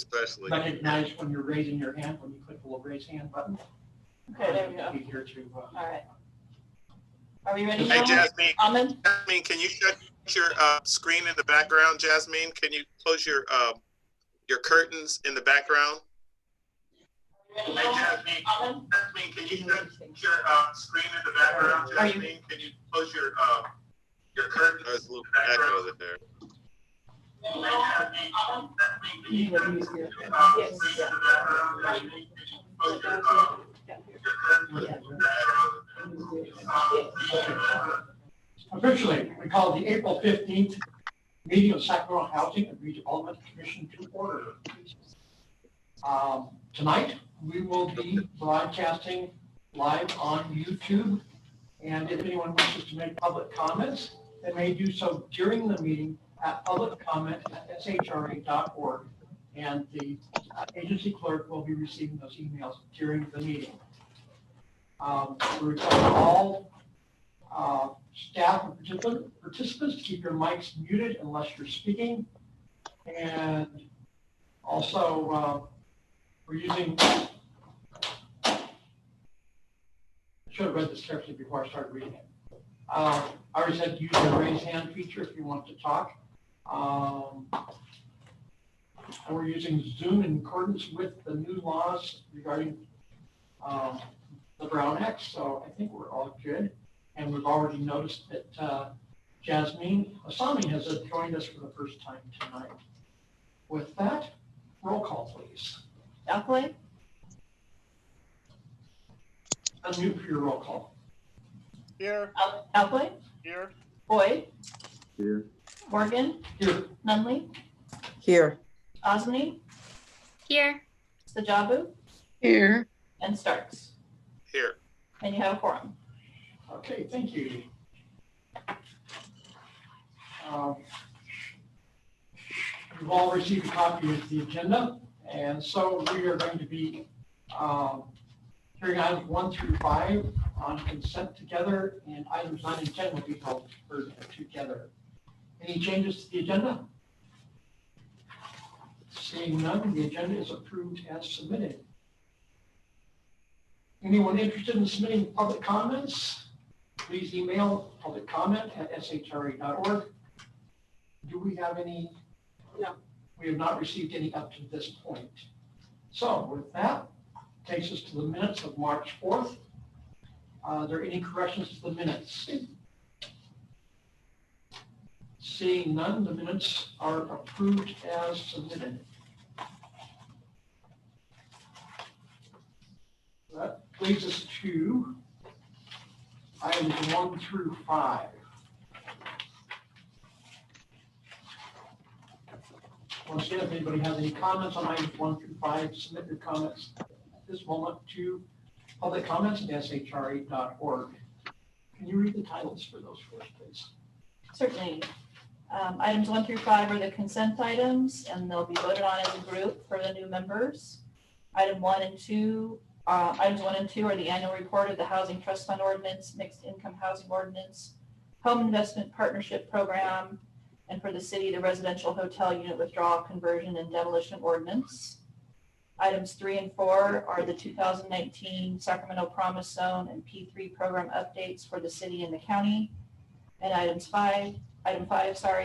especially. Recognize when you're raising your hand, when you click the little raise hand button. Okay, there we go. Be here to, All right. Are we ready? Hey, Jasmine. Ahmed? Jasmine, can you shut your screen in the background, Jasmine? Can you close your curtains in the background? Hey, Jasmine. Ahmed? Jasmine, can you shut your screen in the background, Jasmine? Can you close your curtains? There's a little echo there. Officially, we call the April 15th meeting of Sacramento Housing and Redevelopment Commission to order. Tonight, we will be broadcasting live on YouTube, and if anyone wishes to make public comments, they may do so during the meeting at publiccomment@shra.org, and the agency clerk will be receiving those emails during the meeting. We request all staff and participants to keep your mics muted unless you're speaking, and also we're using, I should have read this carefully before I started reading it. I already said use the raise hand feature if you want to talk. And we're using Zoom in accordance with the new laws regarding the Brown Act, so I think we're all good. And we've already noticed that Jasmine Asami has joined us for the first time tonight. With that, roll call, please. Alcalay? Unmute for your roll call. Here. Alcalay? Here. Boyd? Here. Morgan? Here. Nunley? Here. Osmany? Here. Sajabu? Here. And Starks. Here. And you have a quorum. Okay, thank you. You've all received a copy of the agenda, and so we are going to be hearing items 1 through 5 on consent together, and items 9 and 10 will be held together. Any changes to the agenda? Seeing none, the agenda is approved as submitted. Anyone interested in submitting public comments, please email publiccomment@shra.org. Do we have any? No. We have not received any up to this point. So with that, takes us to the minutes of March 4th. Are there any corrections to the minutes? Seeing none, the minutes are approved as submitted. That leads us to items 1 through 5. Once again, if anybody has any comments on items 1 through 5, submit your comments at this moment to publiccomment@shra.org. Can you read the titles for those first, please? Certainly. Items 1 through 5 are the consent items, and they'll be voted on as a group for the new members. Items 1 and 2 are the annual report of the Housing Trust Fund Ordinance, Mixed Income Housing Ordinance, Home Investment Partnership Program, and for the city, the Residential Hotel Unit Withdrawal Conversion and Demolition Ordinance. Items 3 and 4 are the 2019 Sacramento Promise Zone and P3 program updates for the city and the county. And item 5,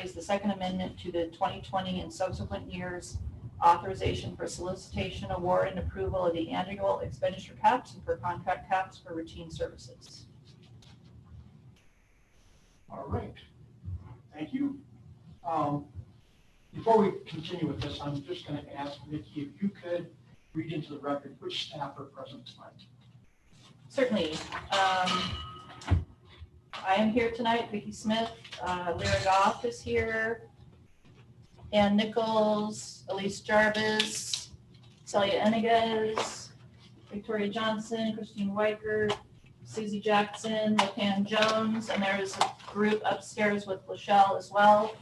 is the second amendment to the 2020 and subsequent years authorization for solicitation, award, and approval of the annual expenditure caps and for contract caps for routine services. All right. Thank you. Before we continue with this, I'm just going to ask Nikki if you could read into the record which staff are present tonight. Certainly. I am here tonight. Vicki Smith, Lyra Goff is here, Ann Nichols, Elise Jarvis, Celia Enegas, Victoria Johnson, Christine Weicker, Susie Jackson, LaPan Jones, and there is a group upstairs with Lachelle as well.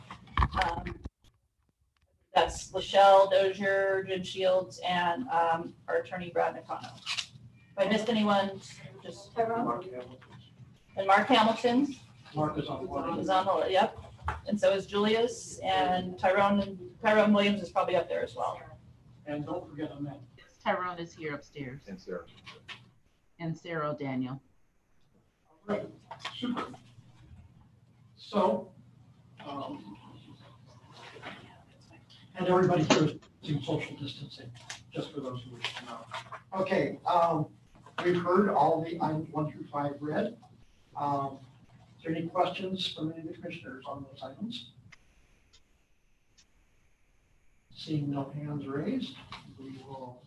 That's Lachelle Dozier, Jim Shields, and our attorney Brad Nakano. If I missed anyone, just and Mark Hamilton. Mark is on one. Is on the, yep. And so is Julius, and Tyrone Williams is probably up there as well. And don't forget Amending. Tyrone is here upstairs. And Sarah. And Sarah Daniel. All right, super. So, and everybody here is using social distancing, just for those who wish to know. Okay, we've heard all the items 1 through 5 read. Is there any questions from any of the commissioners on those items? Seeing no hands raised, we will,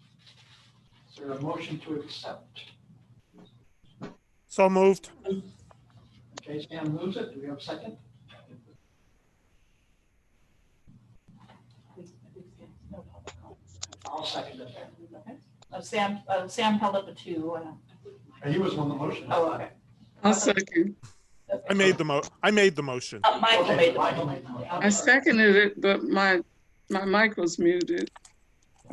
is there a motion to accept? So moved. Okay, Stan moves it. Do we have a second? I'll second it then. Sam held up a 2. And he was on the motion. Oh, okay. I'll second. I made the motion. Michael Okay, made the Michael motion. made the motion. I seconded it, but my mic was muted.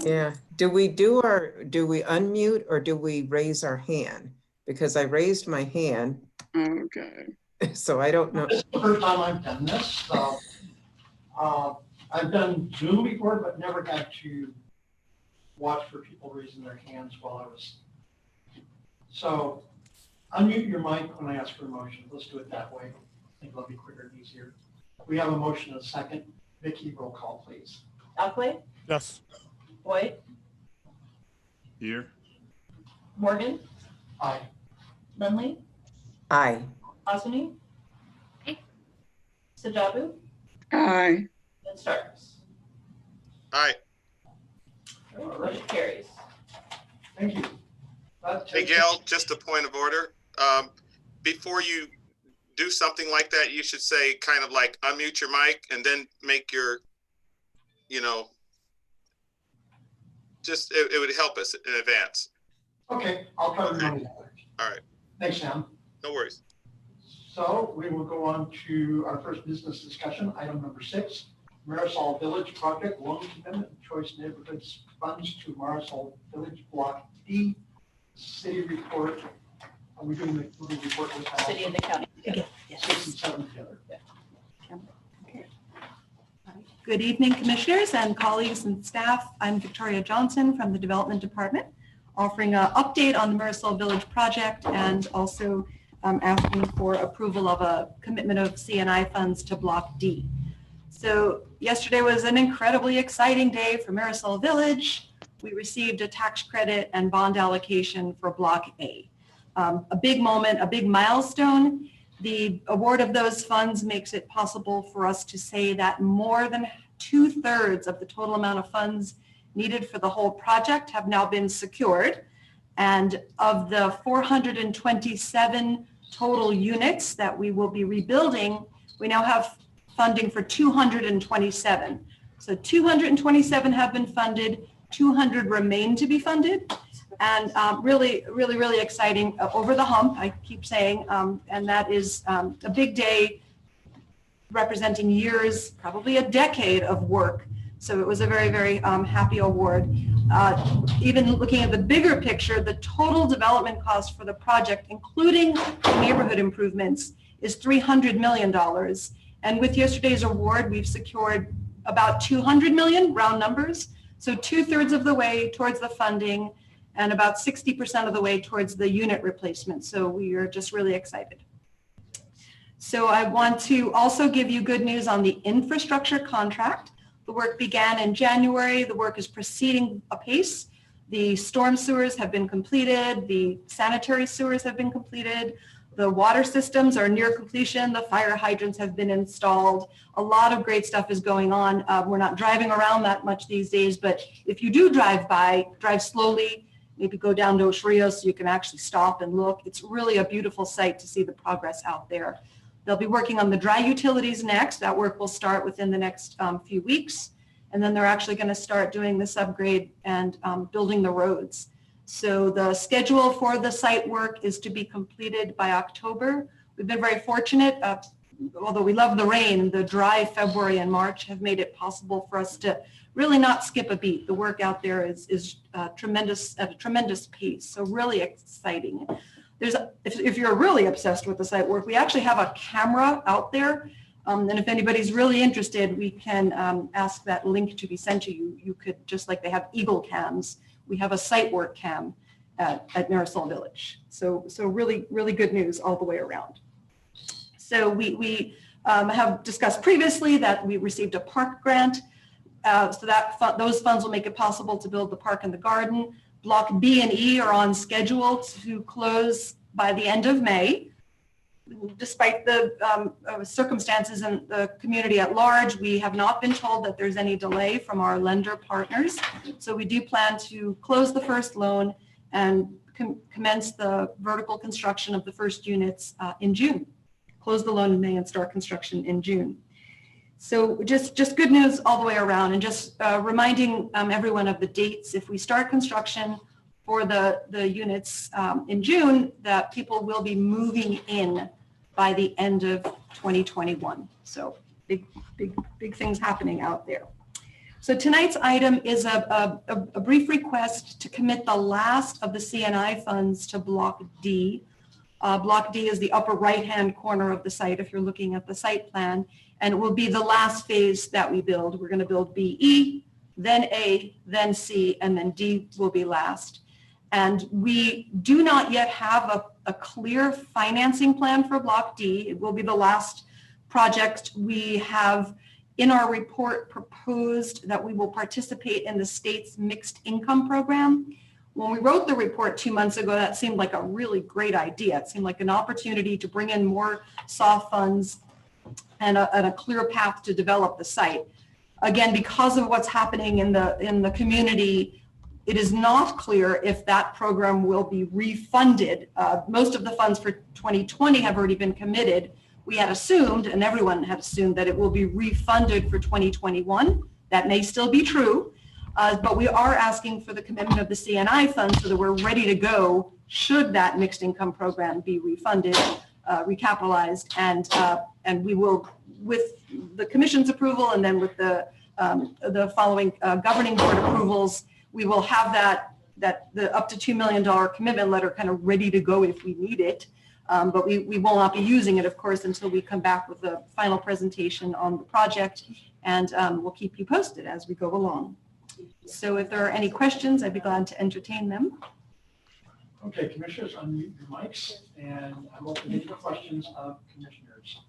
Yeah, do we unmute or do we raise our hand? Because I raised my hand, Okay. so I don't know. This is the first time I've done this, so I've done Zoom before, but never got to watch for people raising their hands while I was. So unmute your mic when I ask for a motion. Let's do it that way. I think it'll be quicker and easier. We have a motion and a second. Vicky, roll call, please. Alclay, Yes. Boyd, Here. Morgan, Aye. Lindley, Aye. Osmani, Sajabu, Aye. and Starks. All right. Motion carries. Thank you. That Hey, takes- Gail, just a point of order. Before you do something like that, you should say kind of like unmute your mic and then make your, just, it would help us in advance. Okay, I'll try to remember that. All right. Thanks, Sam. No worries. So we will go on to our first business discussion, item number 6, Marisol Village Project Loan Commitment and Choice Neighborhoods Funds to Marisol Village Block D City Report. Are we doing the report with that? City and the county. 6 and 7 together. Good evening, commissioners and colleagues and staff. I'm Victoria Johnson from the Development Department, offering an update on the Marisol Village project and also asking for approval of a commitment of CNI funds to Block D. So yesterday was an incredibly exciting day for Marisol Village. We received a tax credit and bond allocation for Block A. A big moment, a big milestone. The award of those funds makes it possible for us to say that more than 2/3 of the total amount of funds needed for the whole project have now been secured. And of the 427 total units that we will be rebuilding, we now have funding for 227. So 227 have been funded, 200 remain to be funded. And really exciting, over the hump, I keep saying, and that is a big day representing years, probably a decade of work. So it was a very happy award. Even looking at the bigger picture, the total development cost for the project, including the neighborhood improvements, is $300 million. And with yesterday's award, we've secured about 200 million, round numbers. So 2/3 of the way towards the funding and about 60% of the way towards the unit replacement. So we are just really excited. So I want to also give you good news on the infrastructure contract. The work began in January. The work is proceeding apace. The storm sewers have been completed. The sanitary sewers have been completed. The water systems are near completion. The fire hydrants have been installed. A lot of great stuff is going on. We're not driving around that much these days, but if you do drive by, drive slowly, maybe go down to SHRA so you can actually stop and look. It's really a beautiful sight to see the progress out there. They'll be working on the dry utilities next. That work will start within the next few weeks. And then they're actually going to start doing the subgrade and building the roads. So the schedule for the site work is to be completed by October. We've been very fortunate, although we love the rain, the dry February and March have made it possible for us to really not skip a beat. The work out there is tremendous, at a tremendous pace. So really exciting. If you're really obsessed with the site work, we actually have a camera out there And if anybody's really interested, we can ask that link to be sent to you. You could, just like they have Eagle cams, we have a site work cam at Marisol Village. So really, really good news all the way around. So we have discussed previously that we received a park grant. So that those funds will make it possible to build the park and the garden. Block B and E are on schedule to close by the end of May. Despite the circumstances in the community at large, we have not been told that there's any delay from our lender partners. So we do plan to close the first loan and commence the vertical construction of the first units in June. Close the loan in May and start construction in June. So just good news all the way around, and just reminding everyone of the dates. If we start construction for the units in June, that people will be moving in by the end of 2021. So big things happening out there. So tonight's item is a brief request to commit the last of the CNI funds to Block D. Block D is the upper right-hand corner of the site if you're looking at the site plan, and it will be the last phase that we build. We're going to build BE, then A, then C, and then D will be last. And we do not yet have a clear financing plan for Block D. It will be the last project. We have in our report proposed that we will participate in the state's mixed income program. When we wrote the report 2 months ago, that seemed like a really great idea. It seemed like an opportunity to bring in more soft funds and a clear path to develop the site. Again, because of what's happening in the community, it is not clear if that program will be refunded. Most of the funds for 2020 have already been committed. We had assumed, and everyone had assumed, that it will be refunded for 2021. That may still be true, but we are asking for the commitment of the CNI fund so that we're ready to go should that mixed income program be refunded, recapitalized, and we will, with the commission's approval and then with the following governing board approvals, we will have the up to $2 million commitment letter kind of ready to go if we need it. But we will not be using it, of course, until we come back with the final presentation on the project, and we'll keep you posted as we go along. So if there are any questions, I'd be glad to entertain them. Okay, commissioners, unmute your mics, and I'm opening for questions of commissioners.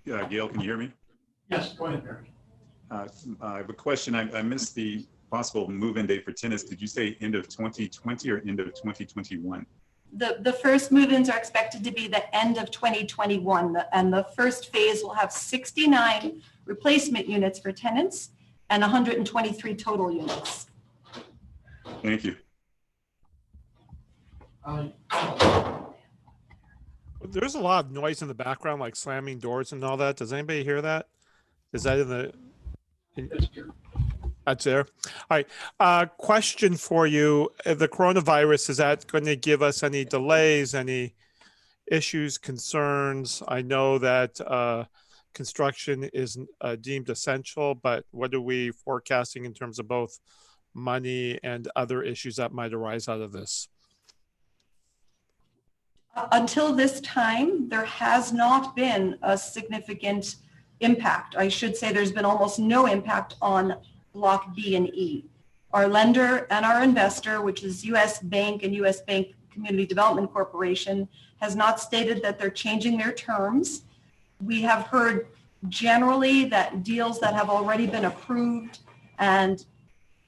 Yeah, Gail, can you hear me? Yes, go ahead, Barry. I have a question. I missed the possible move-in date for tenants. Did you say end of 2020 or end of 2021? The first move-ins are expected to be the end of 2021, and the first phase will have 69 replacement units for tenants and 123 total units. Thank you. There's a lot of noise in the background, like slamming doors and all that. Does anybody hear that? Is that in the? That's there. All right. Question for you. The coronavirus, is that going to give us any delays, any issues, concerns? I know that construction is deemed essential, but what are we forecasting in terms of both money and other issues that might arise out of this? Until this time, there has not been a significant impact. I should say there's been almost no impact on Block B and E. Our lender and our investor, which is U.S. Bank and U.S. Bank Community Development Corporation, has not stated that they're changing their terms. We have heard generally that deals that have already been approved and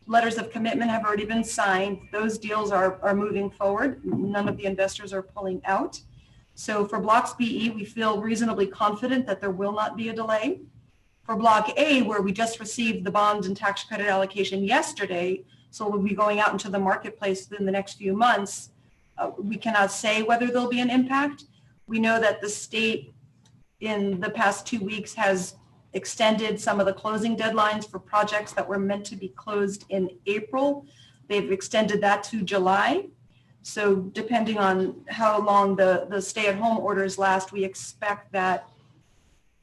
letters of commitment have already been signed. Those deals are moving forward. None of the investors are pulling out. So for Blocks BE, we feel reasonably confident that there will not be a delay. For Block A, where we just received the bond and tax credit allocation yesterday, so we'll be going out into the marketplace within the next few months, we cannot say whether there'll be an impact. We know that the state in the past 2 weeks has extended some of the closing deadlines for projects that were meant to be closed in April. They've extended that to July. So depending on how long the stay-at-home orders last, we expect that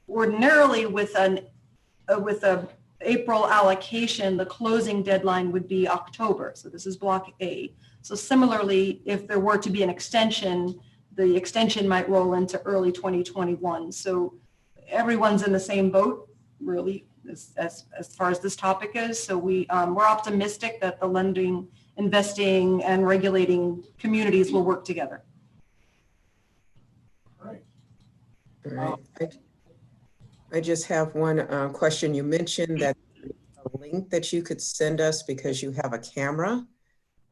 ordinarily with a April allocation, the closing deadline would be October. So this is Block A. So similarly, if there were to be an extension, the extension might roll into early 2021. So everyone's in the same boat, really, as far as this topic is. So we're optimistic that the lending, investing, and regulating communities will work together. All right. All right. I just have one question. You mentioned that a link that you could send us because you have a camera.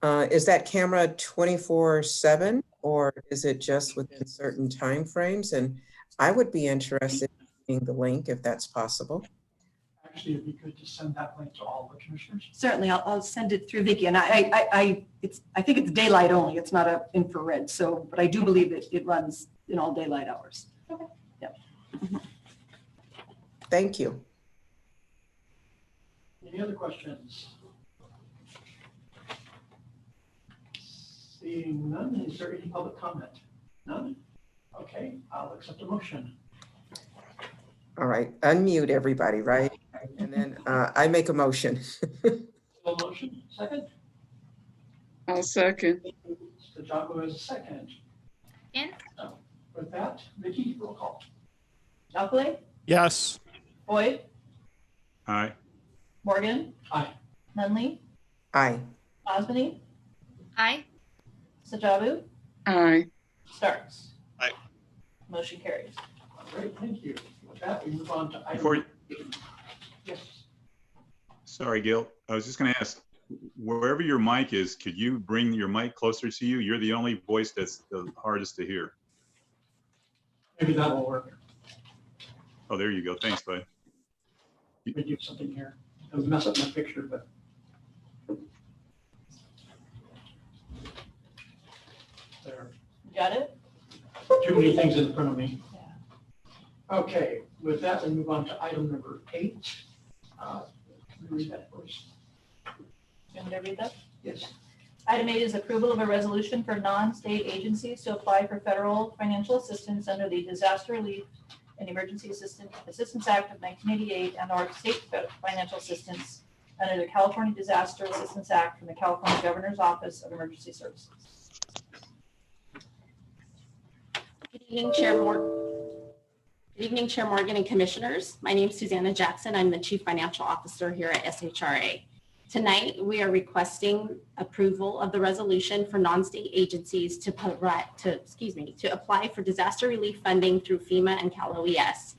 Is that camera 24/7 or is it just within certain timeframes? And I would be interested in seeing the link if that's possible. Actually, it'd be good to send that link to all the commissioners. Certainly, I'll send it through Vicky. And I think it's daylight only. It's not a infrared. So, but I do believe it runs in all daylight hours. Okay. Yep. Thank you. Any other questions? Seeing none, is there any public comment? None? Okay, I'll accept a motion. All right, unmute everybody, right? And then I make a motion. Still motion, second? I'll second. Mr. Jago is a second. In. With that, Vicky, roll call. Alkalay, Yes. Boyd, Aye. Morgan, Aye. Nunley, Aye. Osmond, Aye. Sajabu, Aye. Starks. Aye. Motion carries. Great, thank you. With that, we move on to item. Before you, Yes. sorry, Gil, I was just going to ask, wherever your mic is, could you bring your mic closer to you? You're the only voice that's the hardest to hear. Maybe that will work. Oh, there you go. Thanks, bud. Let me do something here. It'll mess up my picture, but. There. Got it? Too many things in front of me. Okay, with that, we move on to item number 8. Can you read that first? You want me to read that? Yes. Item 8 is approval of a resolution for non-state agencies to apply for federal financial assistance under the Disaster Relief and Emergency Assistance Act of 1988 and or state financial assistance under the California Disaster Assistance Act from the California Governor's Office of Emergency Services. Good evening, Chair Morgan and Commissioners. My name is Susanna Jackson. I'm the Chief Financial Officer here at SHRA. Tonight, we are requesting approval of the resolution for non-state agencies to apply for disaster relief funding through FEMA and Cal OES.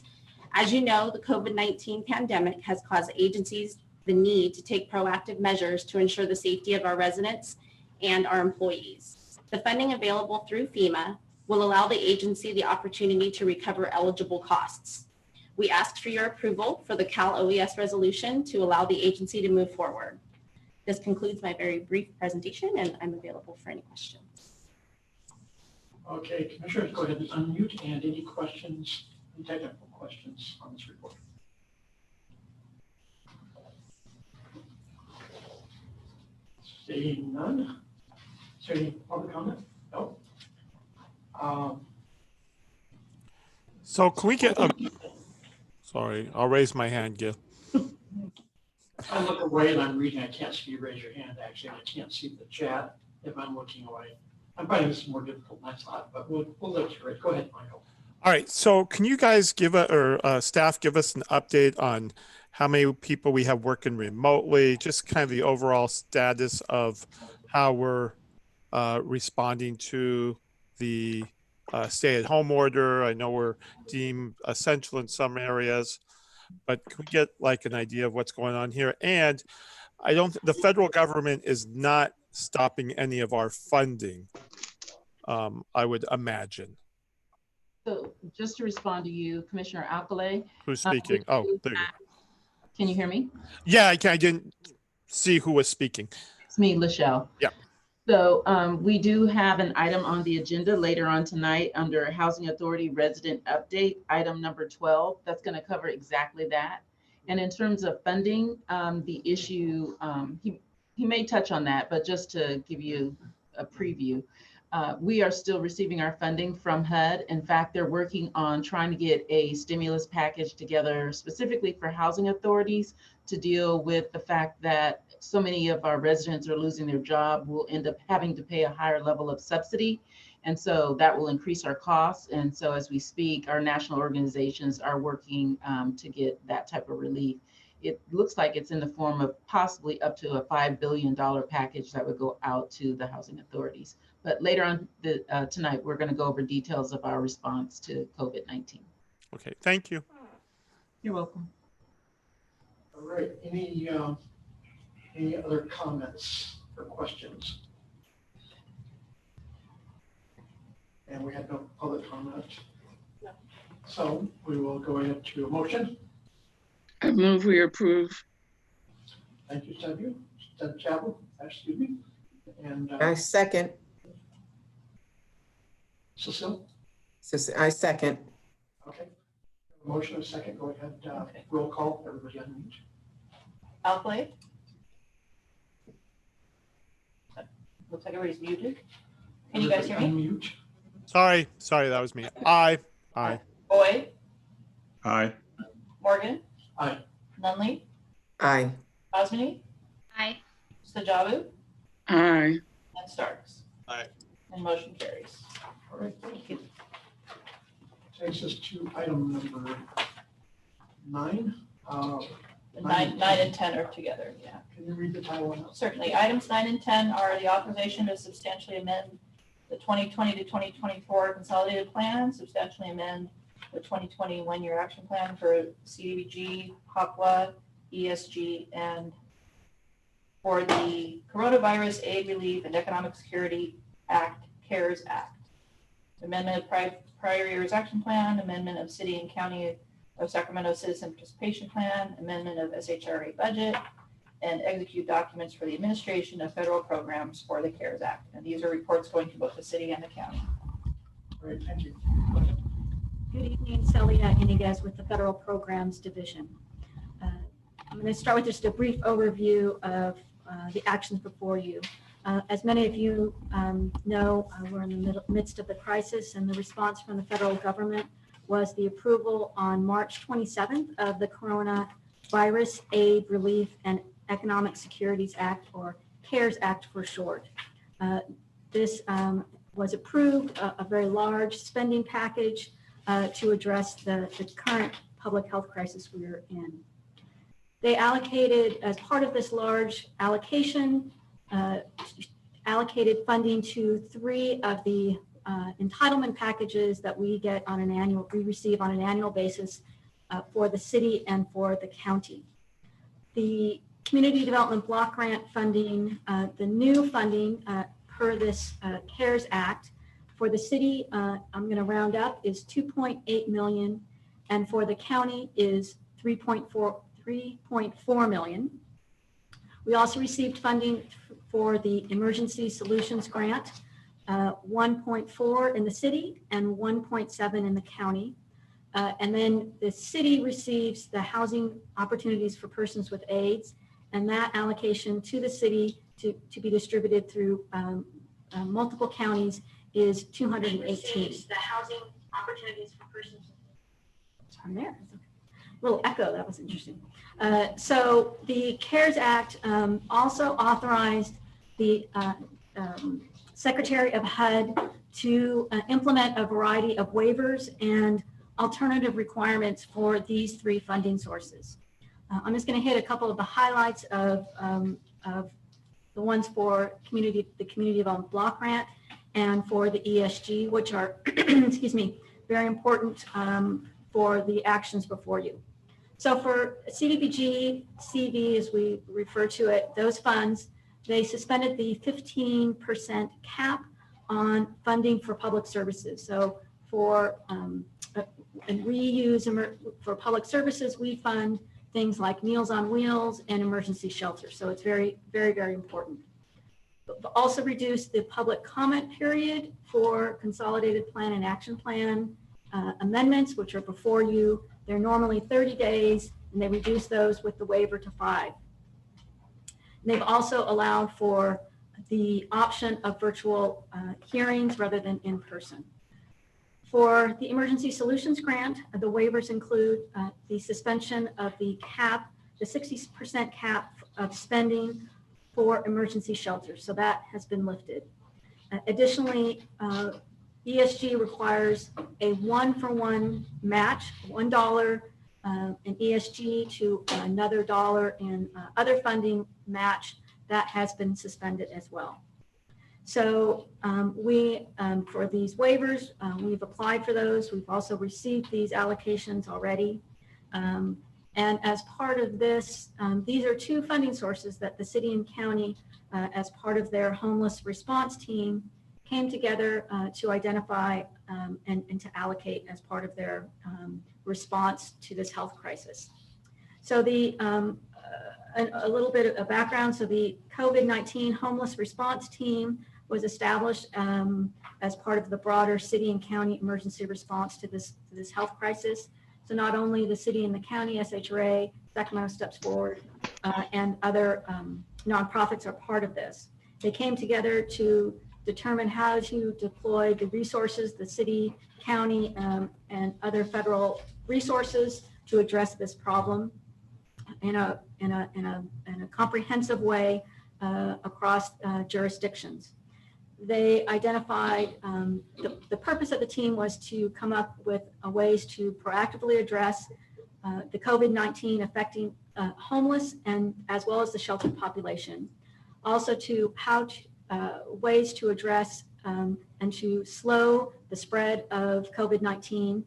As you know, the COVID-19 pandemic has caused agencies the need to take proactive measures to ensure the safety of our residents and our employees. The funding available through FEMA will allow the agency the opportunity to recover eligible costs. We ask for your approval for the Cal OES resolution to allow the agency to move forward. This concludes my very brief presentation, and I'm available for any questions. Okay, Commissioners, go ahead and unmute, and any questions, any technical questions on this report? Seeing none. Is there any public comment? No. So can we get a, sorry, I'll raise my hand, Gil. If I look away and I'm reading, I can't see you raise your hand, actually. I can't see the chat if I'm looking away. I'm finding this more difficult than I thought, but we'll look through it. Go ahead, Michael. All right, so can you guys give staff give us an update on how many people we have working remotely, just kind of the overall status of how we're responding to the stay-at-home order? I know we're deemed essential in some areas, but can we get like an idea of what's going on here? And the federal government is not stopping any of our funding, I would imagine. So just to respond to you, Commissioner Alkalay. Who's speaking? Oh, there you go. Can you hear me? Yeah, I didn't see who was speaking. It's me, Lachelle. Yeah. So we do have an item on the agenda later on tonight under Housing Authority Resident Update, item number 12. That's going to cover exactly that. And in terms of funding, the issue, he may touch on that, but just to give you a preview, we are still receiving our funding from HUD. In fact, they're working on trying to get a stimulus package together specifically for housing authorities to deal with the fact that so many of our residents are losing their job, will end up having to pay a higher level of subsidy. And so that will increase our costs. And so as we speak, our national organizations are working to get that type of relief. It looks like it's in the form of possibly up to a $5 billion package that would go out to the housing authorities. But later on tonight, we're going to go over details of our response to COVID-19. Okay, thank you. You're welcome. All right, any other comments or questions? And we had no public comment. No. So we will go into a motion. I move we approve. Thank you, Steb Chapel, excuse me. And I second. Cecile? I second. Okay. Motion and second, go ahead, Okay. roll call, everybody unmute. Alfley? Looks like everybody's muted. Can you guys hear me? Unmute. Sorry, that was me. Aye. Boyd? Aye. Morgan? Aye. Nunley? Aye. Osmany? Aye. Sajavu? Aye. And Starks? Aye. And motion carries. All right, thank you. Takes us to item number 9. The 9 and 10 are together, yeah. Can you read the title out? Certainly. Items 9 and 10 are the authorization to substantially amend the 2020 to 2024 consolidated plan, substantially amend the 2020 one-year action plan for CDBG, HOPWA, ESG, and for the Coronavirus Aid Relief and Economic Security Act, CARES Act. Amendment of prior year's action plan, amendment of City and County of Sacramento Citizen Participation Plan, amendment of SHRA budget, and execute documents for the administration of federal programs for the CARES Act. And these are reports going to both the city and the county. Great, thank you. Good evening, Celia Iniguez with the Federal Programs Division. I'm going to start with just a brief overview of the actions before you. As many of you know, we're in the midst of the crisis, and the response from the federal government was the approval on March 27th of the Coronavirus Aid Relief and Economic Securities Act, or CARES Act for short. This was approved, a very large spending package to address the current public health crisis we are in. They allocated, as part of this large allocation, allocated funding to 3 of the entitlement packages that we receive on an annual basis for the city and for the county. The Community Development Block Grant funding, the new funding per this CARES Act for the city, I'm going to round up, is $2.8 million, and for the county is $3.4 million. We also received funding for the Emergency Solutions Grant, 1.4 in the city and 1.7 in the county. And then the city receives the Housing Opportunities for Persons with AIDS, and that allocation to the city to be distributed through multiple counties is 218. The Housing Opportunities for Persons. Sorry, there. A little echo, that was interesting. So the CARES Act also authorized the Secretary of HUD to implement a variety of waivers and alternative requirements for these 3 funding sources. I'm just going to hit a couple of the highlights of the ones for the Community Development Block Grant and for the ESG, which are, excuse me, very important for the actions before you. So for CDBG, CV as we refer to it, those funds, they suspended the 15% cap on funding for public services. So for for public services, we fund things like Meals on Wheels and emergency shelters. So it's very, very, very important. But also reduce the public comment period for Consolidated Plan and Action Plan amendments, which are before you. They're normally 30 days, and they reduce those with the waiver to 5. And they've also allowed for the option of virtual hearings rather than in person. For the Emergency Solutions Grant, the waivers include the suspension of the cap, the 60% cap of spending for emergency shelters. So that has been lifted. Additionally, ESG requires a 1-for-1 match, $1 in ESG to another dollar in other funding match. That has been suspended as well. So for these waivers, we've applied for those. We've also received these allocations already. And as part of this, these are two funding sources that the city and county, as part of their homeless response team, came together to identify and to allocate as part of their response to this health crisis. So a little bit of background. So the COVID-19 homeless response team was established as part of the broader city and county emergency response to this health crisis. So not only the city and the county, SHRA, Sacramento Steps Forward, and other nonprofits are part of this. They came together to determine how to deploy the resources, the city, county, and other federal resources to address this problem in a comprehensive way across jurisdictions. They identified the purpose of the team was to come up with ways to proactively address the COVID-19 affecting homeless and as well as the sheltered population. Also to ways to address and to slow the spread of COVID-19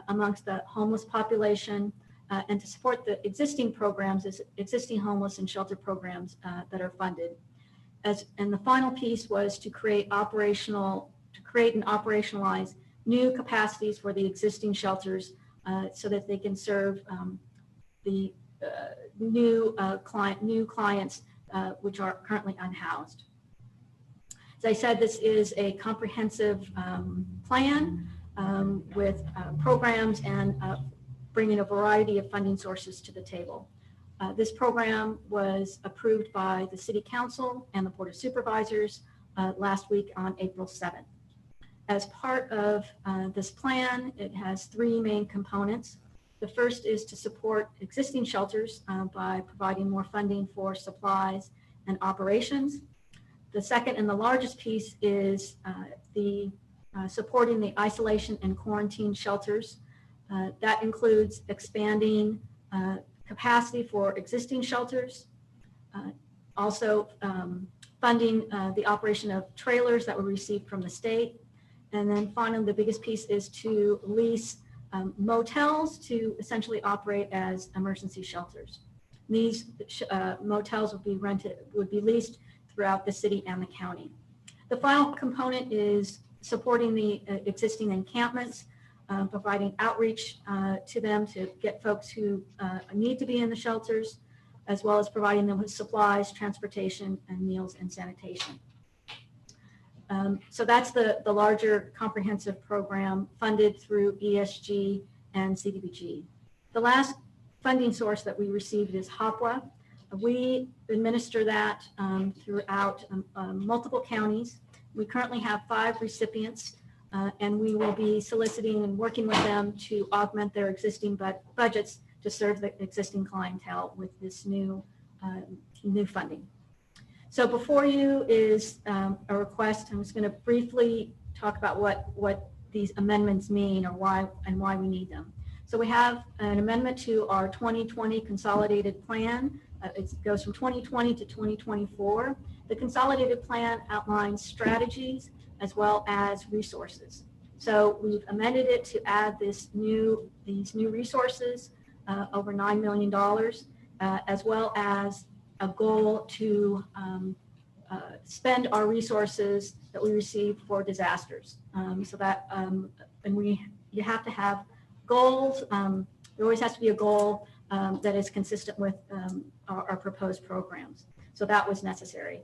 amongst the homeless population and to support the existing programs, existing homeless and shelter programs that are funded. And the final piece was to create and operationalize new capacities for the existing shelters so that they can serve the new clients which are currently unhoused. As I said, this is a comprehensive plan with programs and bringing a variety of funding sources to the table. This program was approved by the City Council and the Board of Supervisors last week on April 7th. As part of this plan, it has three main components. The first is to support existing shelters by providing more funding for supplies and operations. The second and the largest piece is supporting the isolation and quarantine shelters. That includes expanding capacity for existing shelters, also funding the operation of trailers that were received from the state. And then finally, the biggest piece is to lease motels to essentially operate as emergency shelters. These motels would be leased throughout the city and the county. The final component is supporting the existing encampments, providing outreach to them to get folks who need to be in the shelters, as well as providing them with supplies, transportation, and meals and sanitation. So that's the larger comprehensive program funded through ESG and CDBG. The last funding source that we received is HOPWA. We administer that throughout multiple counties. We currently have 5 recipients. And we will be soliciting and working with them to augment their existing budgets to serve the existing clientele with this new funding. So before you is a request. I'm just going to briefly talk about what these amendments mean or why we need them. So we have an amendment to our 2020 consolidated plan. It goes from 2020 to 2024. The consolidated plan outlines strategies as well as resources. So we've amended it to add these new resources, over $9 million, as well as a goal to spend our resources that we receive for disasters. So that, you have to have goals. There always has to be a goal that is consistent with our proposed programs. So that was necessary.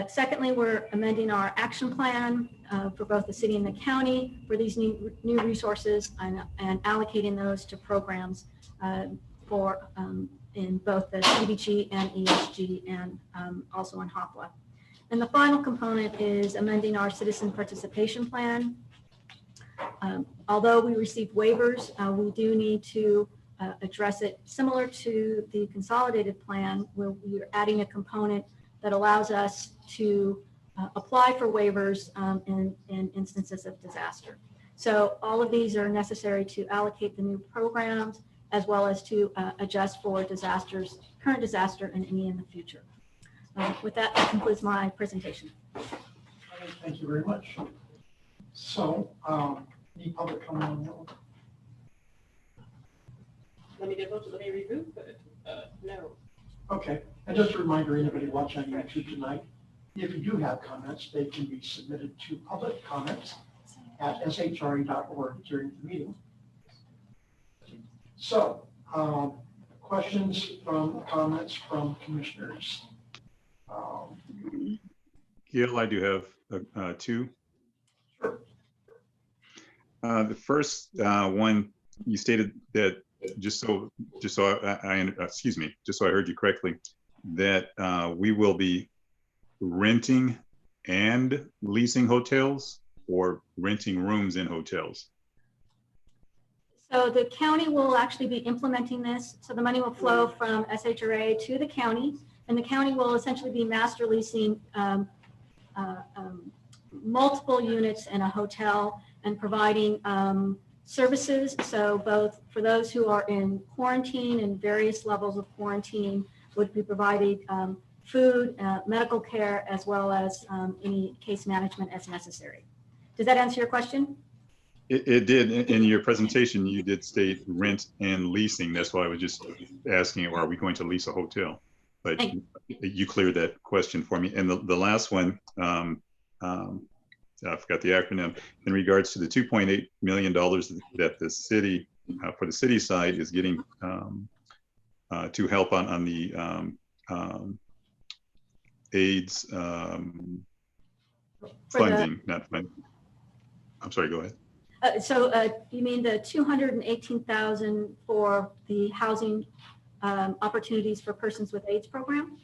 Secondly, we're amending our action plan for both the city and the county for these new resources and allocating those to programs in both the CDBG and ESG and also on HOPWA. And the final component is amending our citizen participation plan. Although we received waivers, we do need to address it similar to the consolidated plan where we are adding a component that allows us to apply for waivers in instances of disaster. So all of these are necessary to allocate the new programs as well as to adjust for disasters, current disaster and any in the future. With that, that concludes my presentation. Thank you very much. So, any public comment on that one? Let me reboot, but no. Okay, and just a reminder, anybody watching on YouTube tonight, if you do have comments, they can be submitted to public comments at shra.org during the meeting. So, questions comments from commissioners? Gail, I do have two. Sure. The first one, you stated that just so I heard you correctly, that we will be renting and leasing hotels or renting rooms in hotels. So the county will actually be implementing this. So the money will flow from SHRA to the county, and the county will essentially be master leasing multiple units in a hotel and providing services. So both for those who are in quarantine and various levels of quarantine would be provided food, medical care, as well as any case management as necessary. Does that answer your question? It did. In your presentation, you did state rent and leasing. That's why I was just asking, are we going to lease a hotel? But you cleared that question for me. And the last one, I forgot the acronym, in regards to the $2.8 million that the city, for the city side, is getting to help on the AIDS funding, not funding. I'm sorry, go ahead. So you mean the $218,000 for the housing opportunities for persons with AIDS program?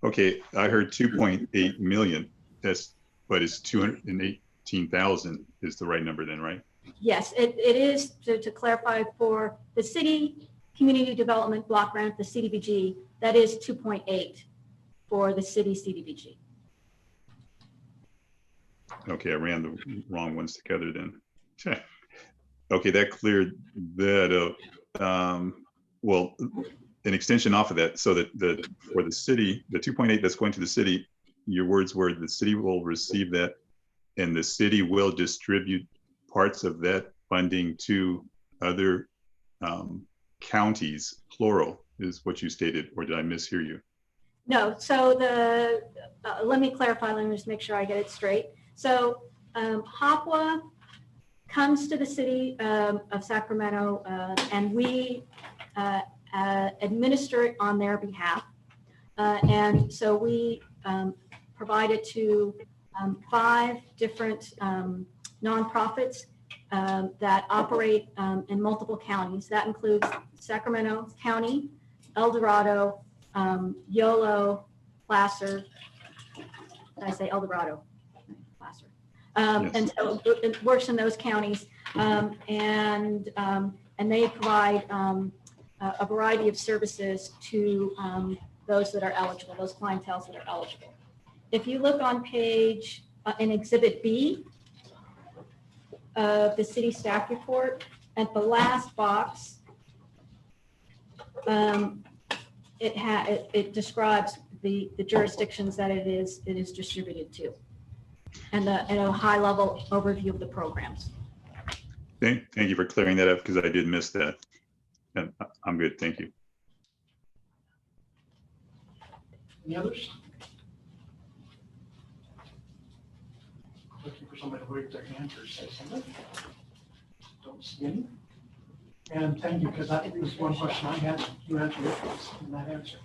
Okay, I heard 2.8 million. But it's 218,000 is the right number then, right? Yes, it is, to clarify, for the city community development block grant, the CDBG, that is 2.8 for the city CDBG. Okay, I ran the wrong ones together then. Okay, that cleared that up. Well, an extension off of that, so that for the city, the 2.8 that's going to the city, your words were the city will receive that and the city will distribute parts of that funding to other counties, plural, is what you stated, or did I mishear you? No, so let me clarify, let me just make sure I get it straight. So HOPWA comes to the city of Sacramento and we administer it on their behalf. And so we provide it to 5 different nonprofits that operate in multiple counties. That includes Sacramento County, El Dorado, Yolo, Placer. Did I say El Dorado? Placer. Yes. And so it works in those counties, and they provide a variety of services to those that are eligible, those clienteles that are eligible. If you look on page, in Exhibit B of the city staff report, at the last box, it describes the jurisdictions that it is distributed to, and a high level overview of the programs. Thank you for clearing that up, because I did miss that. And I'm good, thank you. Any others? Looking for somebody to raise their hand or say something. Don't see any. And thank you, because that was one question I had. You answered it in that answer.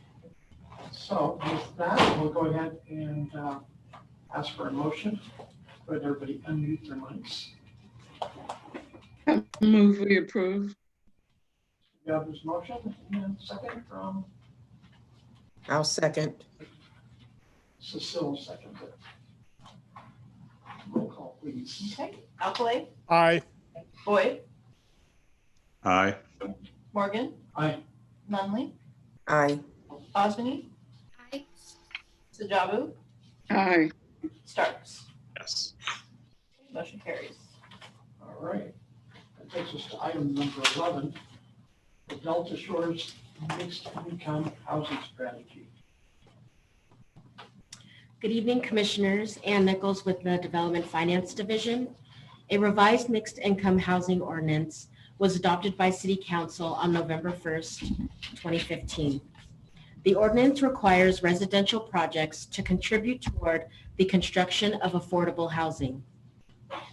So with that, we'll go ahead and ask for a motion. Let everybody unmute their mics. Move we approve. You have this motion and second from I'll second. Cecile, second. Roll call, please. Okay, Alcalay, Aye. Boyd, Aye. Morgan, Aye. Nunley, Aye. Osmany, Aye. Sajabu, Aye. Starks. Yes. Motion carries. All right. That takes us to item number 11, the Delta Shores Mixed Income Housing Strategy. Good evening, Commissioners. Ann Nichols with the Development Finance Division. A revised mixed income housing ordinance was adopted by City Council on November 1st, 2015. The ordinance requires residential projects to contribute toward the construction of affordable housing.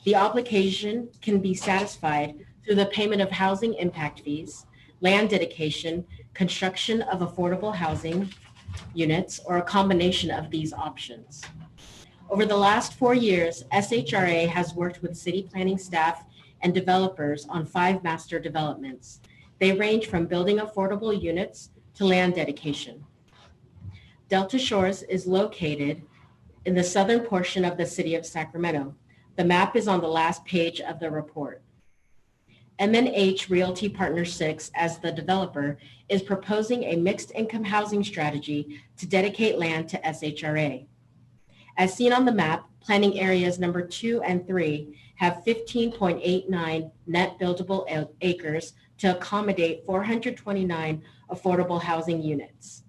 The obligation can be satisfied through the payment of housing impact fees, land dedication, construction of affordable housing units, or a combination of these options. Over the last 4 years, SHRA has worked with city planning staff and developers on 5 master developments. They range from building affordable units to land dedication. Delta Shores is located in the southern portion of the city of Sacramento. The map is on the last page of the report. MNH Realty Partner 6, as the developer, is proposing a mixed income housing strategy to dedicate land to SHRA. As seen on the map, planning areas number 2 and 3 have 15.89 net buildable acres to accommodate 429 affordable housing units.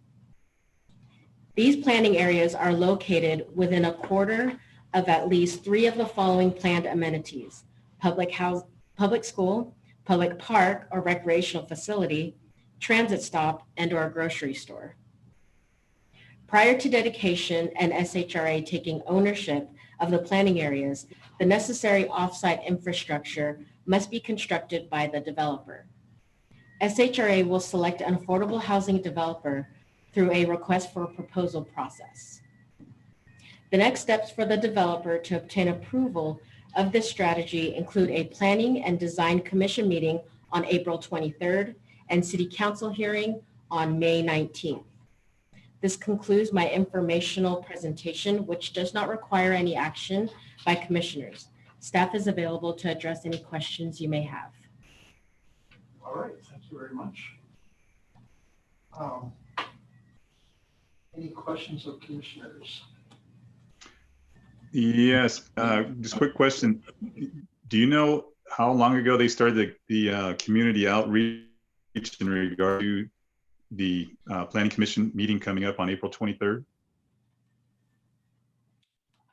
These planning areas are located within a quarter of at least 3 of the following planned amenities: public school, public park or recreational facility, transit stop, and/or grocery store. Prior to dedication and SHRA taking ownership of the planning areas, the necessary offsite infrastructure must be constructed by the developer. SHRA will select an affordable housing developer through a request for proposal process. The next steps for the developer to obtain approval of this strategy include a Planning and Design Commission meeting on April 23rd and City Council hearing on May 19th. This concludes my informational presentation, which does not require any action by commissioners. Staff is available to address any questions you may have. All right, thank you very much. Any questions of commissioners? Yes, just a quick question. Do you know how long ago they started the community outreach in regard to the Planning Commission meeting coming up on April 23rd?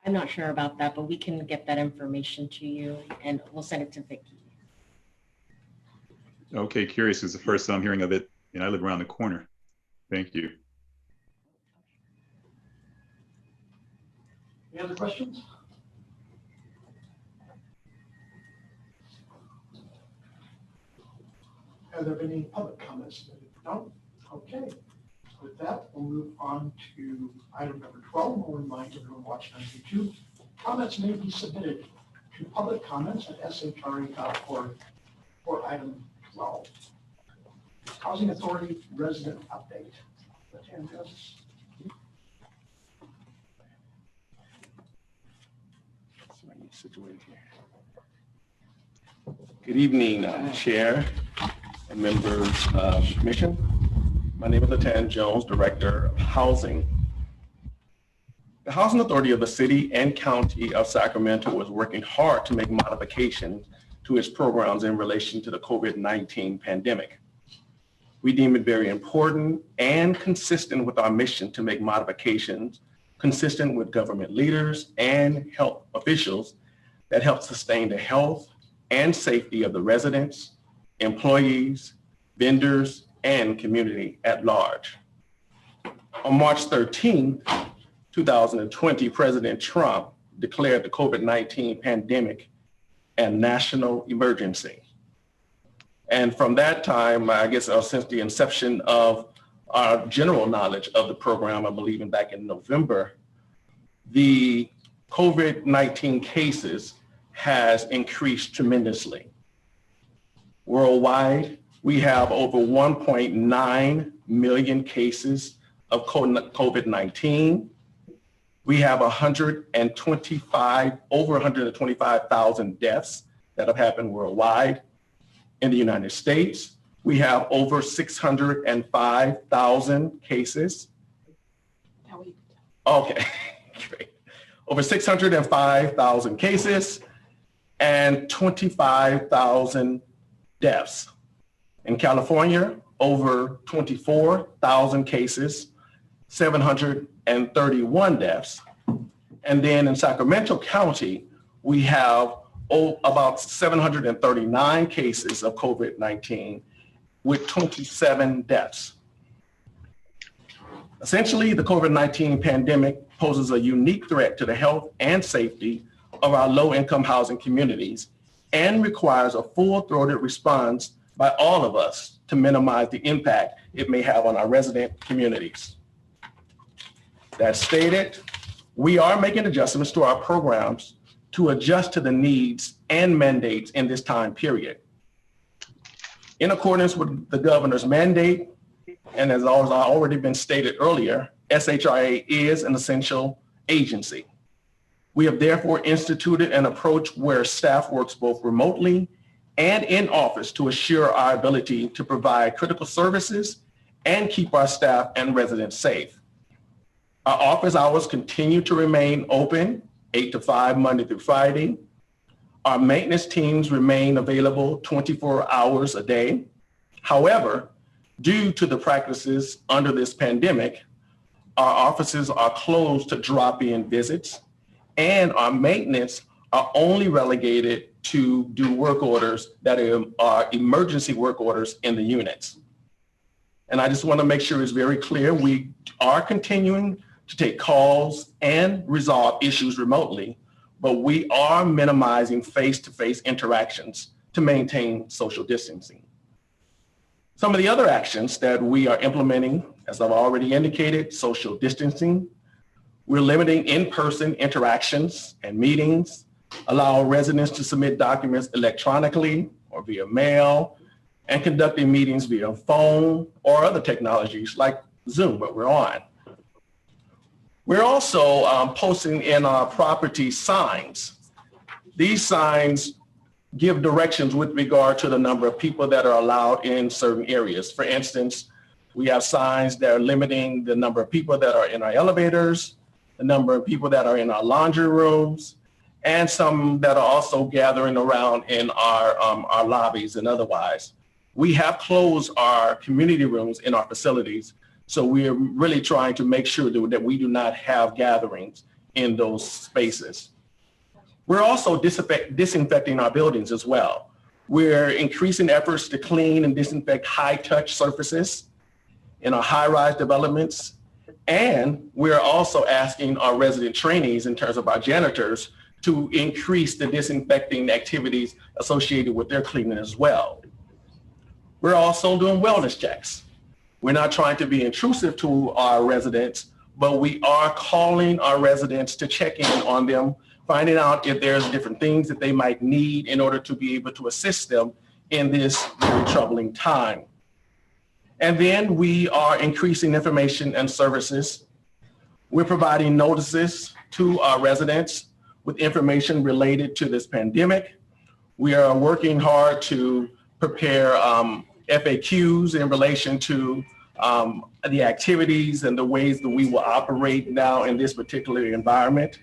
I'm not sure about that, but we can get that information to you and we'll send it to Vicki. Okay, curious. It's the first time I'm hearing of it, and I live around the corner. Thank you. Any other questions? Have there been any public comments? No? Okay. With that, we'll move on to item number 12. We'll remind everyone watching on YouTube, comments may be submitted to public comments at shra.org for item 12. Housing Authority Resident Update. Situated here. Good evening, Chair and members of the Commission. My name is Latan Jones, Director of Housing. The Housing Authority of the City and County of Sacramento is working hard to make modifications to its programs in relation to the COVID-19 pandemic. We deem it very important and consistent with our mission to make modifications consistent with government leaders and health officials that help sustain the health and safety of the residents, employees, vendors, and community at large. On March 13, 2020, President Trump declared the COVID-19 pandemic a national emergency. And from that time, I guess since the inception of our general knowledge of the program, I believe back in November, the COVID-19 cases has increased tremendously. Worldwide, we have over 1.9 million cases of COVID-19. We have over 125,000 deaths that have happened worldwide. In the United States, we have over 605,000 cases. Okay, great. over 605,000 cases and 25,000 deaths. In California, over 24,000 cases, 731 deaths. And then in Sacramento County, we have about 739 cases of COVID-19 with 27 deaths. Essentially, the COVID-19 pandemic poses a unique threat to the health and safety of our low-income housing communities and requires a full-throated response by all of us to minimize the impact it may have on our resident communities. That stated, we are making adjustments to our programs to adjust to the needs and mandates in this time period. In accordance with the governor's mandate, and as already been stated earlier, SHRA is an essential agency. We have therefore instituted an approach where staff works both remotely and in office to assure our ability to provide critical services and keep our staff and residents safe. Our office hours continue to remain open 8 to 5 Monday through Friday. Our maintenance teams remain available 24 hours a day. However, due to the practices under this pandemic, our offices are closed to drop-in visits, and our maintenance are only relegated to do work orders that are emergency work orders in the units. And I just want to make sure it's very clear, we are continuing to take calls and resolve issues remotely, but we are minimizing face-to-face interactions to maintain social distancing. Some of the other actions that we are implementing, as I've already indicated, social distancing. We're limiting in-person interactions and meetings, allow residents to submit documents electronically or via mail, and conducting meetings via phone or other technologies like Zoom, what we're on. We're also posting in our property signs. These signs give directions with regard to the number of people that are allowed in certain areas. For instance, we have signs that are limiting the number of people that are in our elevators, the number of people that are in our laundry rooms, and some that are also gathering around in our lobbies and otherwise. We have closed our community rooms in our facilities, so we're really trying to make sure that we do not have gatherings in those spaces. We're also disinfecting our buildings as well. We're increasing efforts to clean and disinfect high-touch surfaces in our high-rise developments. And we're also asking our resident trainees, in terms of our janitors, to increase the disinfecting activities associated with their cleaning as well. We're also doing wellness checks. We're not trying to be intrusive to our residents, but we are calling our residents to check in on them, finding out if there's different things that they might need in order to be able to assist them in this very troubling time. And then we are increasing information and services. We're providing notices to our residents with information related to this pandemic. We are working hard to prepare FAQs in relation to the activities and the ways that we will operate now in this particular environment.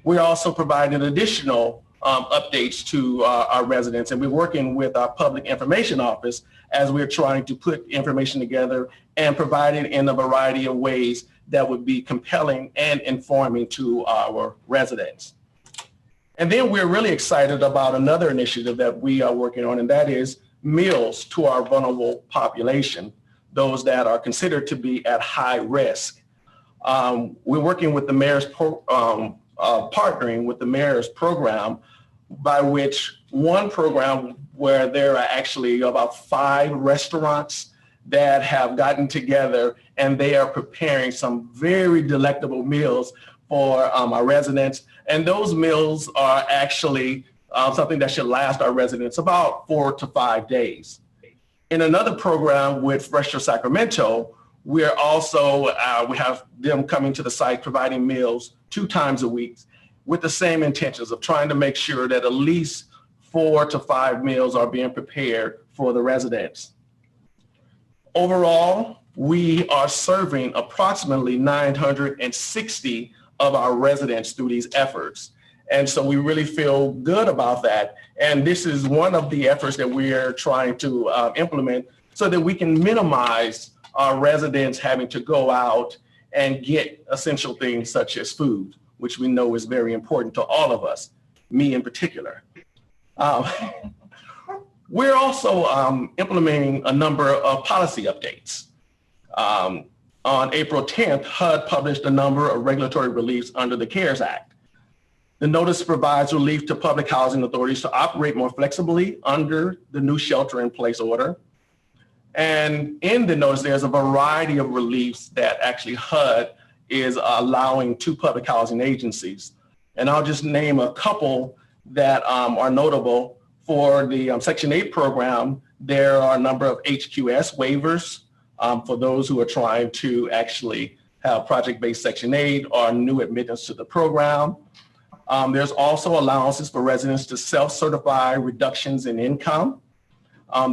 We're also providing additional updates to our residents, and we're working with our public information office as we're trying to put information together and provide it in a variety of ways that would be compelling and informing to our residents. And then we're really excited about another initiative that we are working on, and that is meals to our vulnerable population, those that are considered to be at high risk. We're working with the mayor's partnering with the mayor's program, by which one program where there are actually about 5 restaurants that have gotten together and they are preparing some very delectable meals for our residents. And those meals are actually something that should last our residents about 4 to 5 days. In another program with Fresher Sacramento, we're also, we have them coming to the site providing meals 2 times a week with the same intentions of trying to make sure that at least 4 to 5 meals are being prepared for the residents. Overall, we are serving approximately 960 of our residents through these efforts. And so we really feel good about that. And this is one of the efforts that we are trying to implement so that we can minimize our residents having to go out and get essential things such as food, which we know is very important to all of us, me in particular. We're also implementing a number of policy updates. On April 10th, HUD published a number of regulatory reliefs under the CARES Act. The notice provides relief to public housing authorities to operate more flexibly under the new shelter-in-place order. And in the notice, there's a variety of reliefs that actually HUD is allowing to public housing agencies. And I'll just name a couple that are notable. For the Section 8 program, there are a number of HQS waivers for those who are trying to actually have project-based Section 8 or new admittance to the program. There's also allowances for residents to self-certify reductions in income.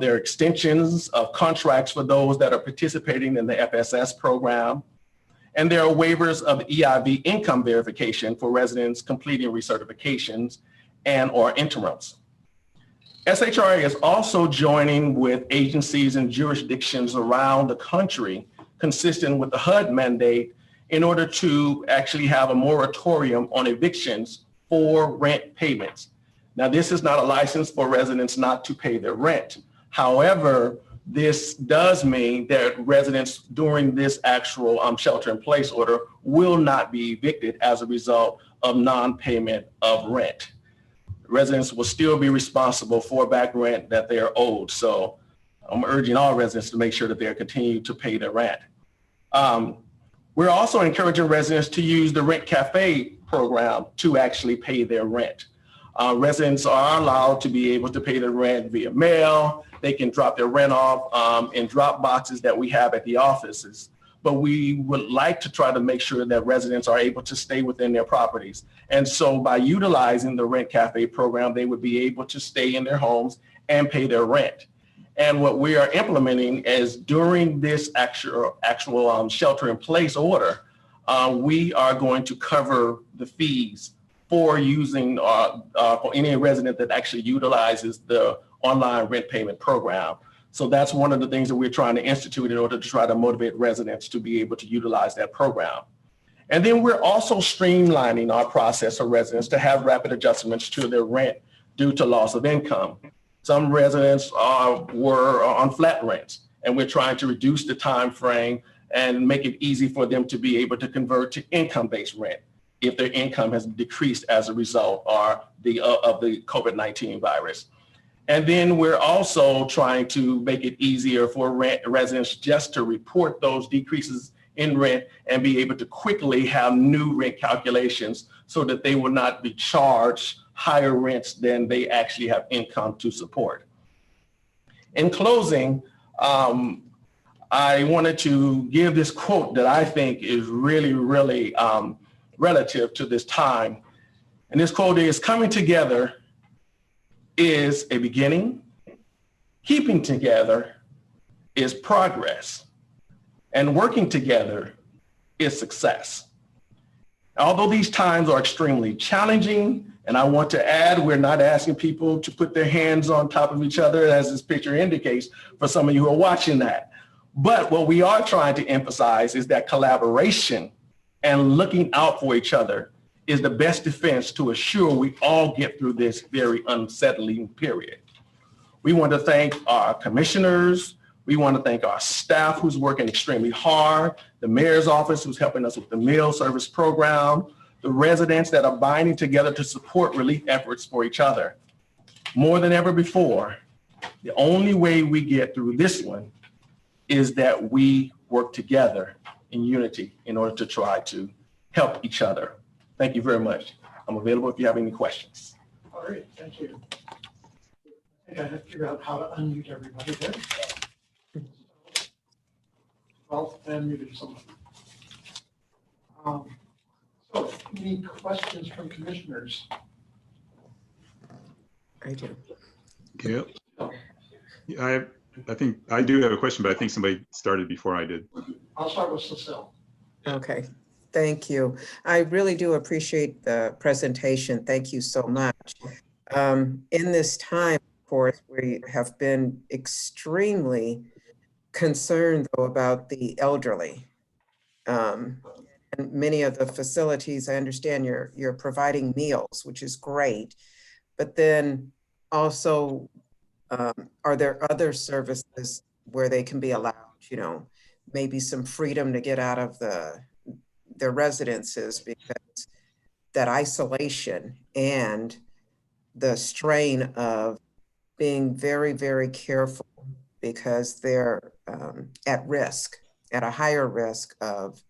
There are extensions of contracts for those that are participating in the FSS program. And there are waivers of EIV income verification for residents completing recertifications and or interims. SHRA is also joining with agencies and jurisdictions around the country consistent with the HUD mandate in order to actually have a moratorium on evictions for rent payments. Now, this is not a license for residents not to pay their rent. However, this does mean that residents during this actual shelter-in-place order will not be evicted as a result of non-payment of rent. Residents will still be responsible for back rent that they are owed. So I'm urging all residents to make sure that they continue to pay their rent. We're also encouraging residents to use the Rent Cafe program to actually pay their rent. Residents are allowed to be able to pay their rent via mail. They can drop their rent off in drop boxes that we have at the offices. But we would like to try to make sure that residents are able to stay within their properties. And so by utilizing the Rent Cafe program, they would be able to stay in their homes and pay their rent. And what we are implementing is during this actual shelter-in-place order, we are going to cover the fees for using for any resident that actually utilizes the online rent payment program. So that's one of the things that we're trying to institute in order to try to motivate residents to be able to utilize that program. And then we're also streamlining our process for residents to have rapid adjustments to their rent due to loss of income. Some residents were on flat rents, and we're trying to reduce the time frame and make it easy for them to be able to convert to income-based rent if their income has decreased as a result of the COVID-19 virus. And then we're also trying to make it easier for residents just to report those decreases in rent and be able to quickly have new rent calculations so that they will not be charged higher rents than they actually have income to support. In closing, I wanted to give this quote that I think is really, really relative to this time. And this quote is, "Coming together is a beginning. Keeping together is progress. And working together is success." Although these times are extremely challenging, and I want to add, we're not asking people to put their hands on top of each other, as this picture indicates, for some of you who are watching that. But what we are trying to emphasize is that collaboration and looking out for each other is the best defense to assure we all get through this very unsettling period. We want to thank our commissioners. We want to thank our staff who's working extremely hard, the mayor's office who's helping us with the meal service program, the residents that are binding together to support relief efforts for each other. More than ever before, the only way we get through this one is that we work together in unity in order to try to help each other. Thank you very much. I'm available if you have any questions. All right, thank you. I think I have to figure out how to unmute everybody there. Well, I unmuted someone. So, any questions from commissioners? I do. Yep. I think I do have a question, but I think somebody started before I did. I'll start with Cecile. Okay. Thank you. I really do appreciate the presentation. Thank you so much. In this time, of course, we have been extremely concerned though about the elderly. And many of the facilities, I understand you're providing meals, which is great, but then also, are there other services where they can be allowed, you know, maybe some freedom to get out of their residences, because that isolation and the strain of being very, very careful because they're at risk, at a higher risk of,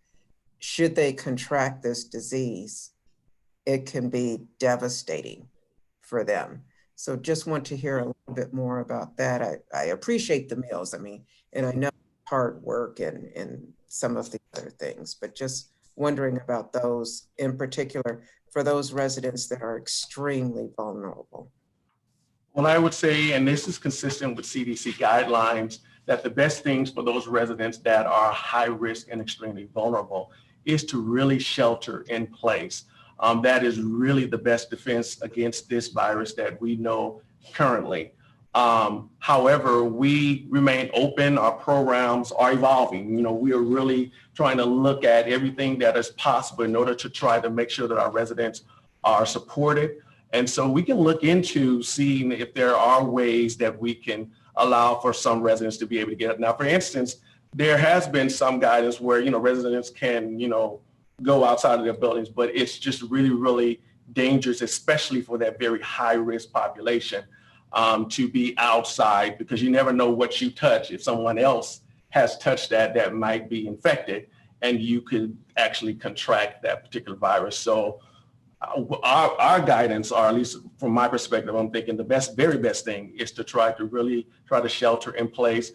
should they contract this disease, it can be devastating for them. So just want to hear a little bit more about that. I appreciate the meals, I mean, and I know hard work and some of the other things, but just wondering about those in particular for those residents that are extremely vulnerable. Well, I would say, and this is consistent with CDC guidelines, that the best things for those residents that are high risk and extremely vulnerable is to really shelter in place. That is really the best defense against this virus that we know currently. However, we remain open. Our programs are evolving. You know, we are really trying to look at everything that is possible in order to try to make sure that our residents are supported. And so we can look into seeing if there are ways that we can allow for some residents to be able to get it. Now, for instance, there has been some guidance where, you know, residents can, you know, go outside of their buildings, but it's just really, really dangerous, especially for that very high risk population, to be outside, because you never know what you touch. If someone else has touched that might be infected, and you could actually contract that particular virus. So our guidance, or at least from my perspective, I'm thinking the very best thing is to try to shelter in place.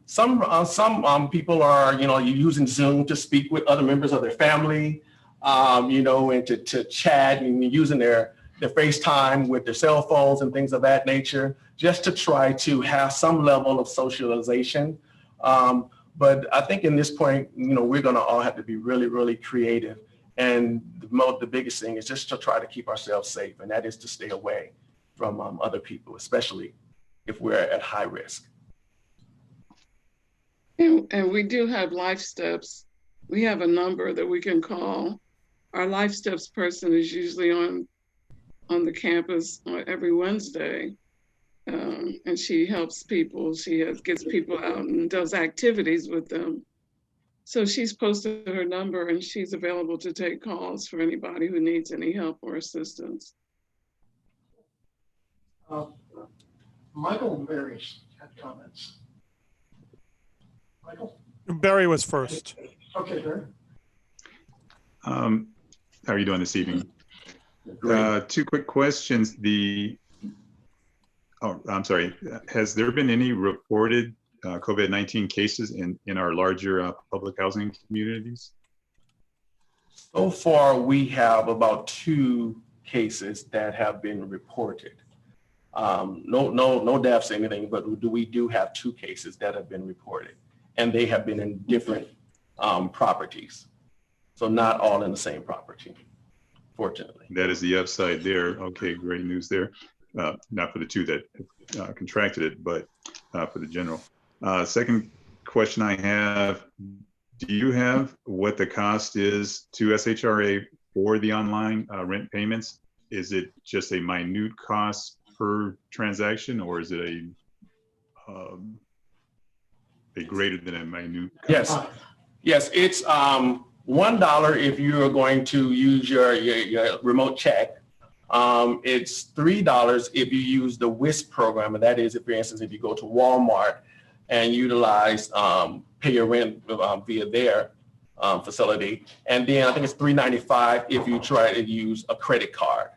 Some people are, you know, using Zoom to speak with other members of their family, you know, and to chat, and using their FaceTime with their cell phones and things of that nature, just to try to have some level of socialization. But I think in this point, you know, we're going to all have to be really, really creative. And the biggest thing is just to try to keep ourselves safe, and that is to stay away from other people, especially if we're at high risk. And we do have Life Steps. We have a number that we can call. Our Life Steps person is usually on the campus every Wednesday, and she helps people. She gets people out and does activities with them. So she's posted her number, and she's available to take calls for anybody who needs any help or assistance. Michael and Barry's had comments. Michael? Barry was first. Okay, Barry. How are you doing this evening? Two quick questions. I'm sorry. Has there been any reported COVID-19 cases in our larger public housing communities? So far, we have about 2 cases that have been reported. No deaths or anything, but we do have 2 cases that have been reported, and they have been in different properties. So not all in the same property, fortunately. That is the upside there. Okay, great news there. Not for the 2 that contracted it, but for the general. Second question I have, do you have what the cost is to SHRA for the online rent payments? Is it just a minute cost per transaction, or is it a greater than a minute cost? Yes, it's $1 if you are going to use your remote check. It's $3 if you use the WISP program, and that is, if, for instance, if you go to Walmart and utilize pay your rent via their facility. And then I think it's $3.95 if you try to use a credit card.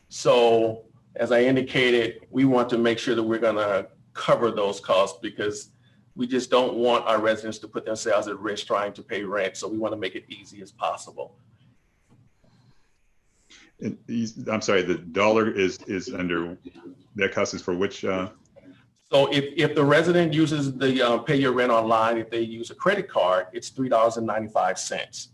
So as I indicated, we want to make sure that we're gonna cover those costs, because we just don't want our residents to put themselves at risk trying to pay rent. So we want to make it easy as possible. And I'm sorry, the dollar is under, that cost is for which? So if the resident uses the pay your rent online, if they use a credit card, it's $3.95.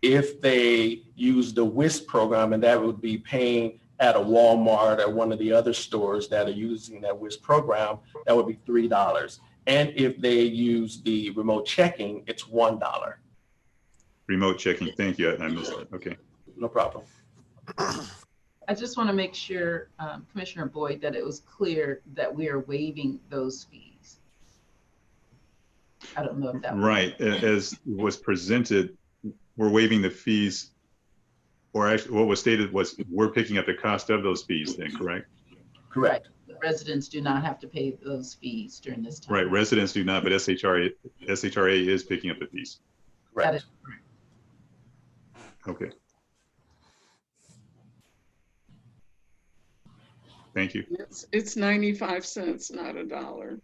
if they use the WISP program, and that would be paying at a Walmart or one of the other stores that are using that WISP program, that would be $3. And if they use the remote checking, it's $1. Remote checking, thank you, I missed that, okay. No problem. I just want to make sure, Commissioner Boyd, that it was clear that we are waiving those fees. I don't know if that. Right, as was presented, we're waiving the fees, or actually what was stated was we're picking up the cost of those fees then, correct? Correct. Right. Residents do not have to pay those fees during this time. Right, residents do not, but SHRA is picking up the fees. Correct. That is correct. Okay. Thank you. It's 95 cents, not $1.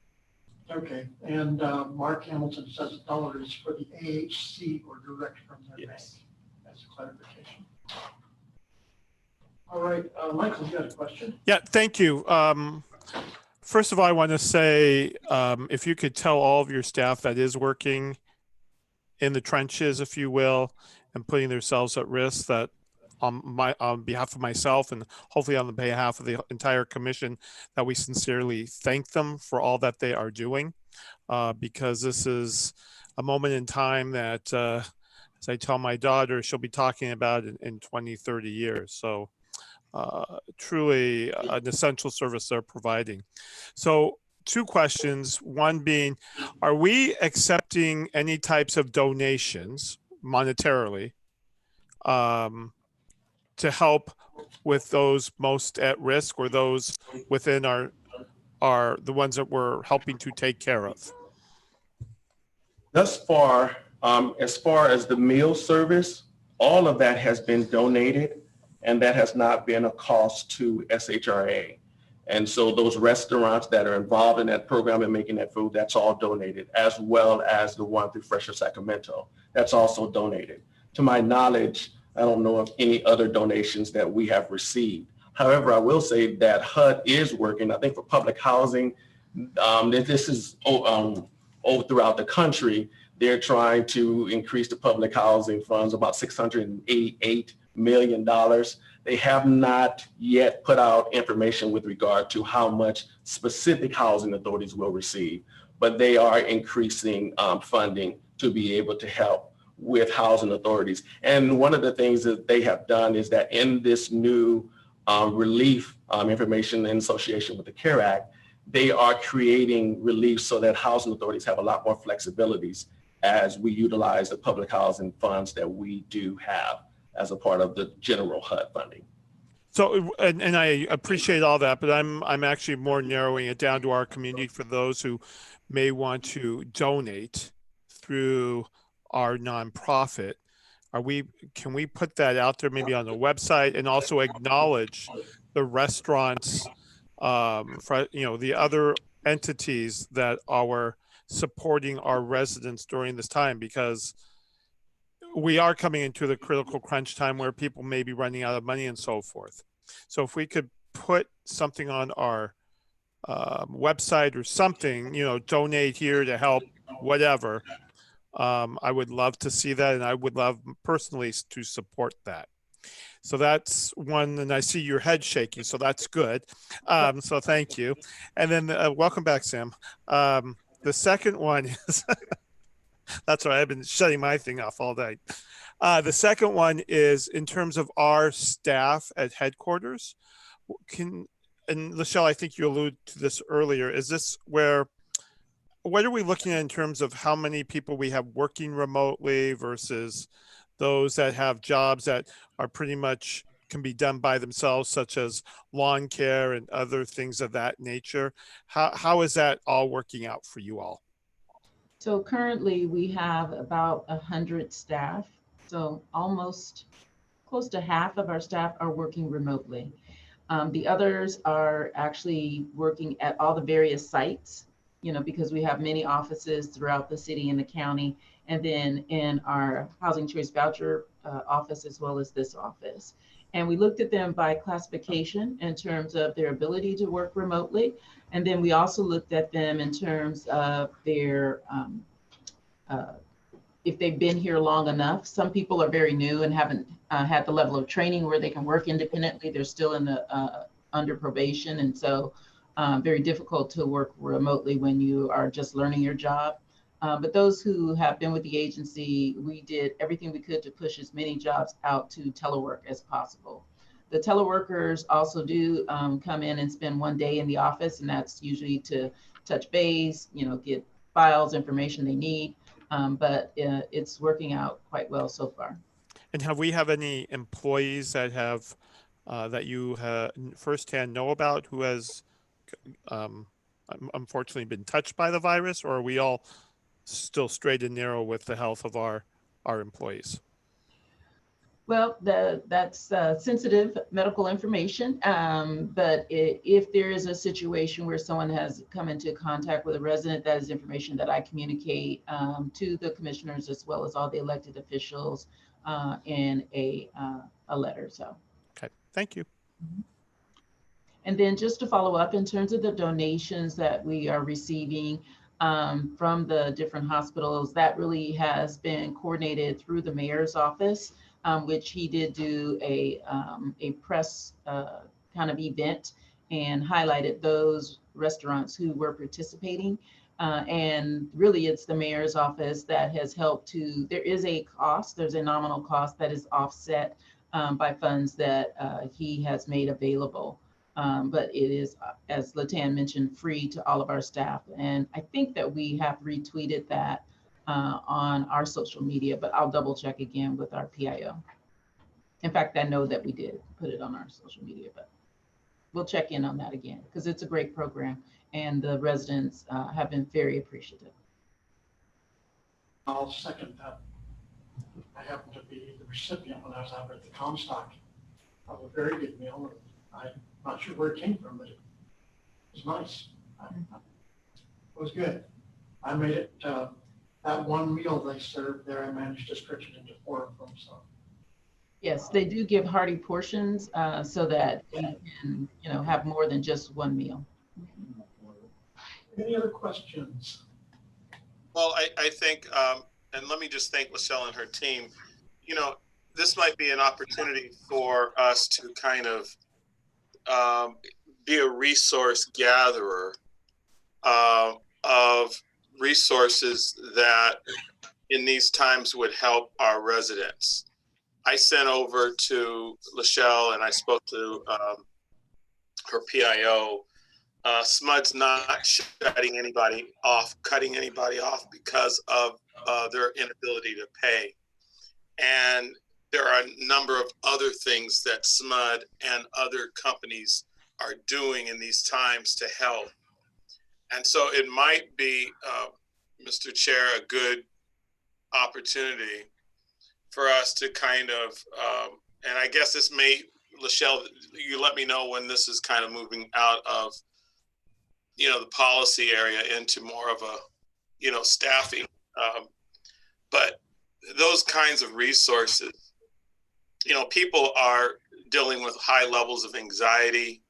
Okay, and Mark Hamilton says $1 is for the AHC or direct from their bank. That's a clarification. All right, Michael, you had a question? Yeah, thank you. First of all, I want to say, if you could tell all of your staff that is working in the trenches, if you will, and putting themselves at risk, that on behalf of myself and hopefully on the behalf of the entire commission, that we sincerely thank them for all that they are doing, because this is a moment in time that, as I tell my daughter, she'll be talking about in 20, 30 years. So truly an essential service they're providing. So 2 questions, one being, are we accepting any types of donations monetarily to help with those most at risk, or those within our the ones that we're helping to take care of? Thus far, as far as the meal service, all of that has been donated, and that has not been a cost to SHRA. And so those restaurants that are involved in that program and making that food, that's all donated, as well as the one through Fresher Sacramento. That's also donated. To my knowledge, I don't know of any other donations that we have received. However, I will say that HUD is working, I think, for public housing. This is throughout the country. They're trying to increase the public housing funds about $688 million. They have not yet put out information with regard to how much specific housing authorities will receive, but they are increasing funding to be able to help with housing authorities. And one of the things that they have done is that in this new relief information in association with the CARE Act, they are creating relief so that housing authorities have a lot more flexibilities as we utilize the public housing funds that we do have as a part of the general HUD funding. So, and I appreciate all that, but I'm actually more narrowing it down to our community for those who may want to donate through our nonprofit. Can we put that out there maybe on the website, and also acknowledge the restaurants, for, the other entities that are supporting our residents during this time, because we are coming into the critical crunch time where people may be running out of money and so forth. So if we could put something on our website or something, donate here to help, whatever, I would love to see that, and I would love personally to support that. So that's one, and I see your head shaking, so that's good. So thank you. And then welcome back, Sam. The second one is, that's right, I've been shutting my thing off all day. The second one is in terms of our staff at headquarters. And Lachelle, I think you alluded to this earlier, is this where, what are we looking at in terms of how many people we have working remotely versus those that have jobs that are pretty much can be done by themselves, such as lawn care and other things of that nature? How is that all working out for you all? So currently we have about 100 staff. So almost close to half of our staff are working remotely. The others are actually working at all the various sites, because we have many offices throughout the city and the county, and then in our housing choice voucher office, as well as this office. And we looked at them by classification in terms of their ability to work remotely. And then we also looked at them in terms of their if they've been here long enough. Some people are very new and haven't had the level of training where they can work independently. They're still in the under probation, and so very difficult to work remotely when you are just learning your job. But those who have been with the agency, we did everything we could to push as many jobs out to telework as possible. The teleworkers also do come in and spend one day in the office, and that's usually to touch base, get files, information they need. But it's working out quite well so far. And have we have any employees that have that you firsthand know about who has unfortunately been touched by the virus, or are we all still straight and narrow with the health of our employees? Well, that's sensitive medical information, but if there is a situation where someone has come into contact with a resident, that is information that I communicate to the commissioners as well as all the elected officials in a letter. So. Okay, thank you. And then just to follow up in terms of the donations that we are receiving from the different hospitals, that really has been coordinated through the mayor's office. Which he did do a press kind of event and highlighted those restaurants who were participating. And really it's the mayor's office that has helped there is a cost, there's a nominal cost that is offset by funds that he has made available. But it is, as Latan mentioned, free to all of our staff. And I think that we have retweeted that on our social media, but I'll double check again with our PIO. In fact, I know that we did put it on our social media, but we'll check in on that again because it's a great program and the residents have been very appreciative. I'll second that. I happened to be the recipient when I was out at the Comstock of a very good meal. I'm not sure where it came from, but it was nice. It was good. I made it. That one meal they served there, I managed to stretch it into 4 of them. So. Yes, they do give hearty portions so that you can, have more than just one meal. Any other questions? Well, I think, and let me just thank Michelle and her team. This might be an opportunity for us to kind of be a resource gatherer of resources that in these times would help our residents. I sent over to Lachelle and I spoke to her PIO. SMUD's not cutting anybody off because of their inability to pay. And there are a number of other things that SMUD and other companies are doing in these times to help. And so it might be, Mr. Chair, a good opportunity for us to kind of, and I guess this may, Lachelle, you let me know when this is kind of moving out of, the policy area into more of a, staffing. But those kinds of resources, people are dealing with high levels of anxiety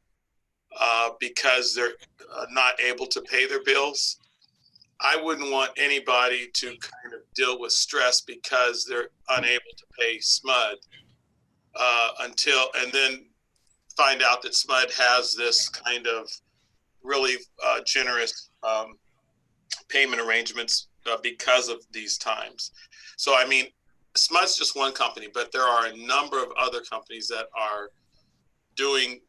because they're not able to pay their bills. I wouldn't want anybody to kind of deal with stress because they're unable to pay SMUD and then find out that SMUD has this kind of really generous payment arrangements because of these times. So, I mean, SMUD's just one company, but there are a number of other companies that are doing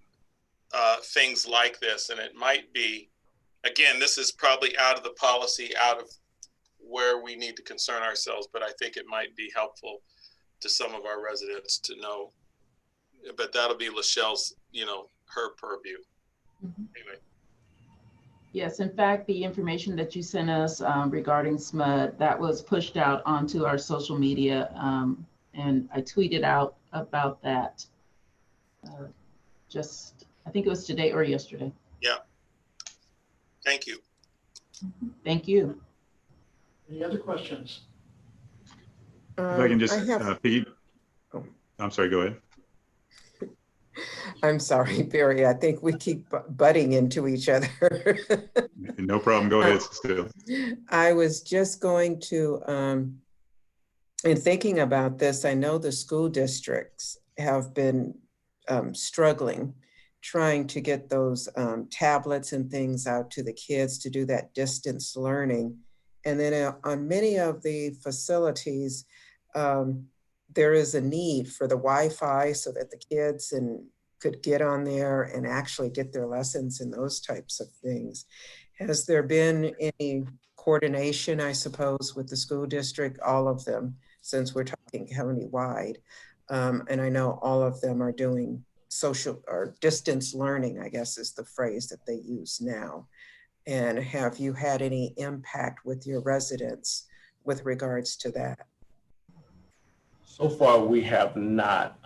things like this. And it might be, again, this is probably out of the policy, out of where we need to concern ourselves, but I think it might be helpful to some of our residents to know. But that'll be Lachelle's, her purview. Mm-hmm. Anyway. Yes, in fact, the information that you sent us regarding SMUD, that was pushed out onto our social media, and I tweeted out about that I think it was today or yesterday. Yeah. Thank you. Thank you. Any other questions? If I can just, Pete. Oh, I'm sorry, go ahead. I'm sorry, Barry. I think we keep butting into each other. No problem. Go ahead, still. I was just going to in thinking about this, I know the school districts have been struggling, trying to get those tablets and things out to the kids to do that distance learning. And then on many of the facilities, there is a need for the Wi-Fi so that the kids could get on there and actually get their lessons and those types of things. Has there been any coordination, I suppose, with the school district, all of them, since we're talking county-wide? And I know all of them are doing social or distance learning, I guess is the phrase that they use now. And have you had any impact with your residents with regards to that? So far, we have not,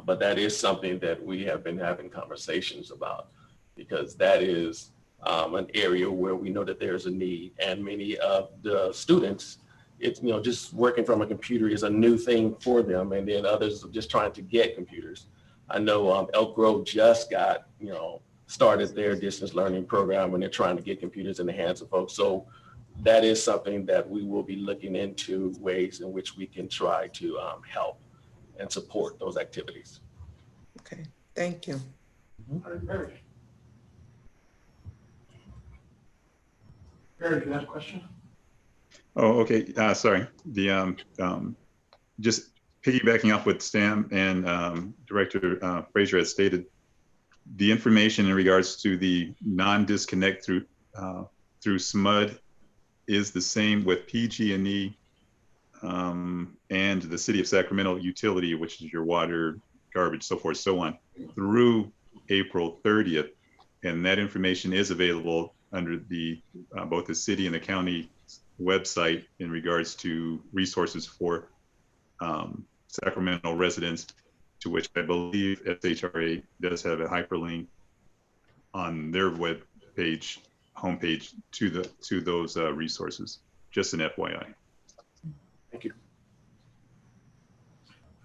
but that is something that we have been having conversations about, because that is an area where we know that there's a need, and many of the students, it's, just working from a computer is a new thing for them, and then others are just trying to get computers. I know Elk Grove just got, started their distance learning program, and they're trying to get computers in the hands of folks. So that is something that we will be looking into, ways in which we can try to help and support those activities. Okay, thank you. Barry, you had a question? Oh, okay. Sorry. The just piggybacking off what Stan and Director Fraser has stated, the information in regards to the non-disconnect through SMUD is the same with PG&E and the City of Sacramento utility, which is your water, garbage, so forth, so on, through April 30th. And that information is available under the both the city and the county website in regards to resources for Sacramento residents, to which I believe SHRA does have a hyperlink on their web page, homepage, to those resources. Just an FYI. Thank you.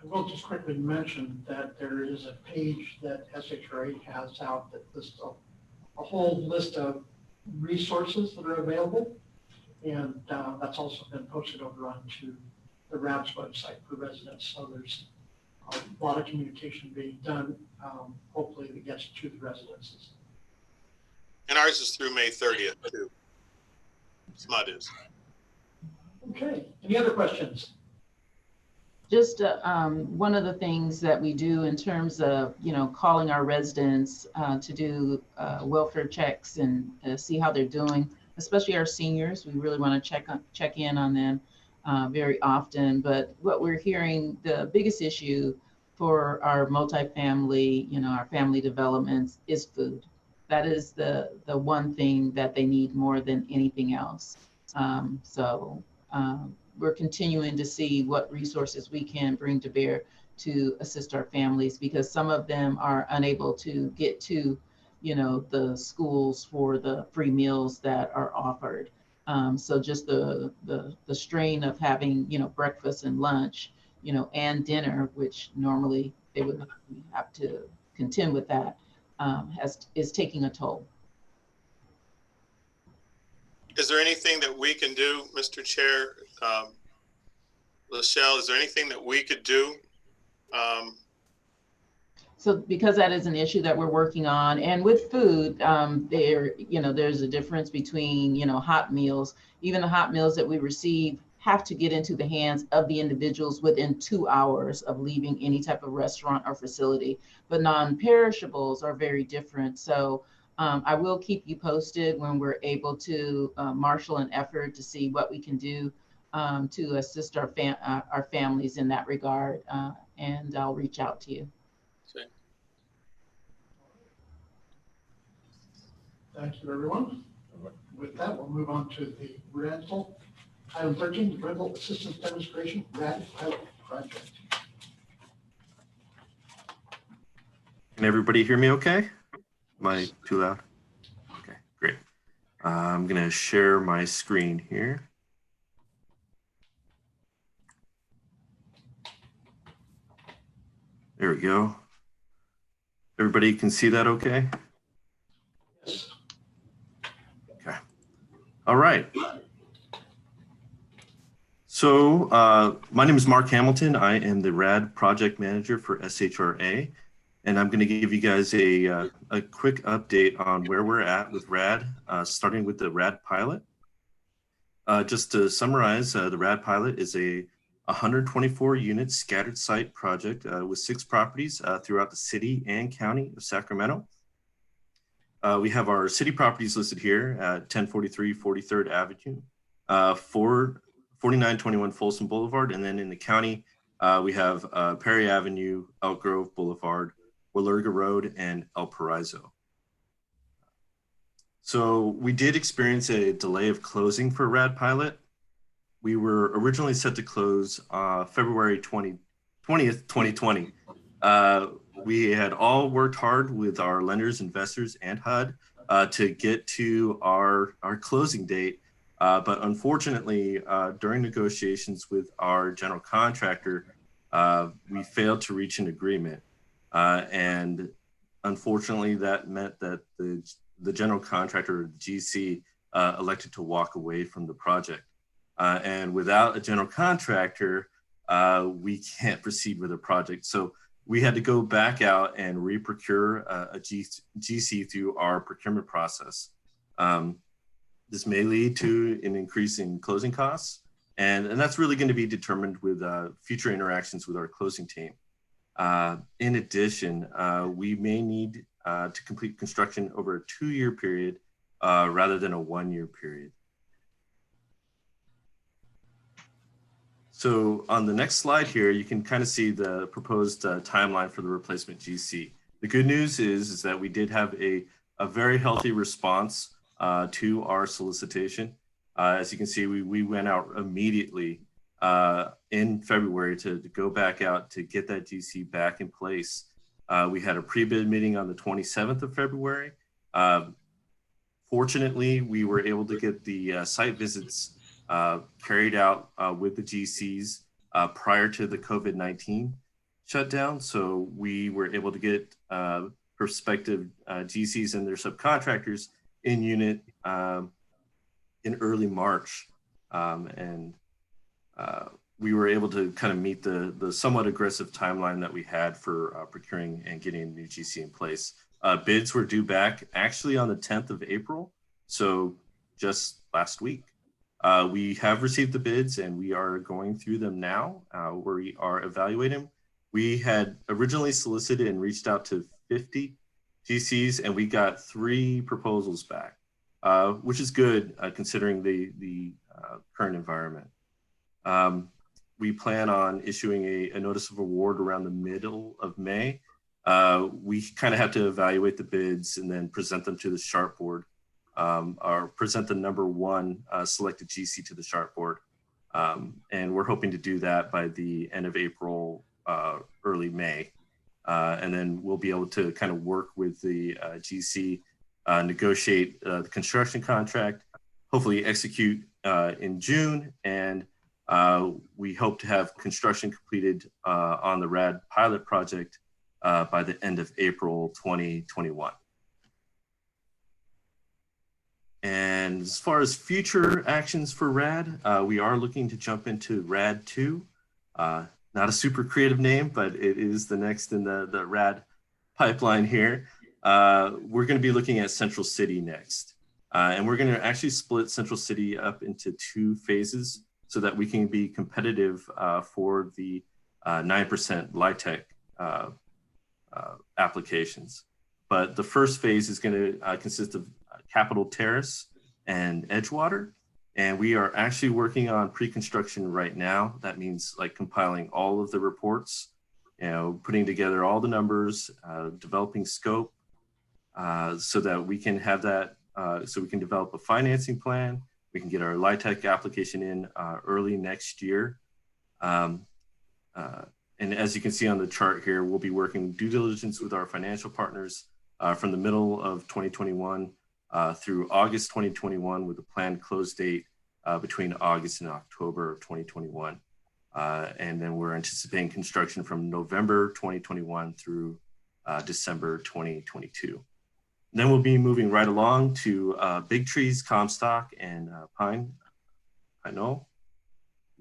I will just quickly mention that there is a page that SHRA has out that lists a whole list of resources that are available. And that's also been posted over onto the RAD's website for residents. So there's a lot of communication being done. Hopefully it gets to the residences. And ours is through May 30th too. SMUD is. Okay, any other questions? Just one of the things that we do in terms of, calling our residents to do welfare checks and see how they're doing, especially our seniors. We really want to check in on them very often. But what we're hearing, the biggest issue for our multifamily, our family developments is food. That is the one thing that they need more than anything else. We're continuing to see what resources we can bring to bear to assist our families, because some of them are unable to get to, the schools for the free meals that are offered. So just the strain of having, breakfast and lunch, and dinner, which normally they would have to contend with that, is taking a toll. Is there anything that we can do, Mr. Chair? Lachelle, is there anything that we could do? So because that is an issue that we're working on, and with food, there's a difference between, hot meals. Even the hot meals that we receive have to get into the hands of the individuals within 2 hours of leaving any type of restaurant or facility. But non-perishables are very different. So I will keep you posted when we're able to marshal an effort to see what we can do to assist our families in that regard, and I'll reach out to you. Okay. Thank you, everyone. With that, we'll move on to the rental. Item 13, the rental assistance demonstration, Rad Pilot project. Can everybody hear me okay? Am I too loud? Okay, great. I'm going to share my screen here. There we go. Everybody can see that okay? Yes. Okay. All right. So my name is Mark Hamilton. I am the RAD project manager for SHRA, and I'm going to give you guys a quick update on where we're at with RAD, starting with the Rad Pilot. Just to summarize, the Rad Pilot is a 124-unit scattered site project with 6 properties throughout the city and county of Sacramento. We have our city properties listed here at 1043 43rd Avenue, 4921 Folsom Boulevard, and then in the county, we have Perry Avenue, Elk Grove Boulevard, Willerga Road, and El Paraiso. So we did experience a delay of closing for Rad Pilot. We were originally set to close February 20th, 2020. We had all worked hard with our lenders, investors, and HUD to get to our closing date. But unfortunately, during negotiations with our general contractor, we failed to reach an agreement. And unfortunately, that meant that the general contractor, GC, elected to walk away from the project. And without a general contractor, we can't proceed with the project. So we had to go back out and re-procure a GC through our procurement process. This may lead to an increase in closing costs, and that's really going to be determined with future interactions with our closing team. In addition, we may need to complete construction over a 2-year period rather than a 1-year period. So on the next slide here, you can kind of see the proposed timeline for the replacement GC. The good news is that we did have a very healthy response to our solicitation. As you can see, we went out immediately in February to go back out to get that GC back in place. We had a pre-bid meeting on the 27th of February. Fortunately, we were able to get the site visits carried out with the GCs prior to the COVID-19 shutdown. So we were able to get prospective GCs and their subcontractors in unit in early March. We were able to kind of meet the somewhat aggressive timeline that we had for procuring and getting a new GC in place. Bids were due back actually on the 10th of April, so just last week. We have received the bids and we are going through them now, where we are evaluating them. We had originally solicited and reached out to 50 GCs and we got 3 proposals back, which is good considering the current environment. We plan on issuing a notice of award around the middle of May. We kind of have to evaluate the bids and then present them to the SHRA board, or present the number 1 selected GC to the SHRA board. And we're hoping to do that by the end of April, early May. And then we'll be able to kind of work with the GC, negotiate the construction contract, hopefully execute in June, and we hope to have construction completed on the Rad Pilot project by the end of April 2021. And as far as future actions for Rad, we are looking to jump into Rad 2. Not a super creative name, but it is the next in the Rad pipeline here. We're going to be looking at Central City next. And we're going to actually split Central City up into 2 phases so that we can be competitive for the 9% LIHTC applications. But the first phase is going to consist of Capitol Terrace and Edgewater. And we are actually working on pre-construction right now. That means like compiling all of the reports, putting together all the numbers, developing scope so that we can have that, so we can develop a financing plan. We can get our LIHTC application in early next year. And as you can see on the chart here, we'll be working due diligence with our financial partners from the middle of 2021 through August 2021 with a planned close date between August and October of 2021. And then we're anticipating construction from November 2021 through December 2022. And then we'll be moving right along to Big Trees, Comstock, and Pine Knoll.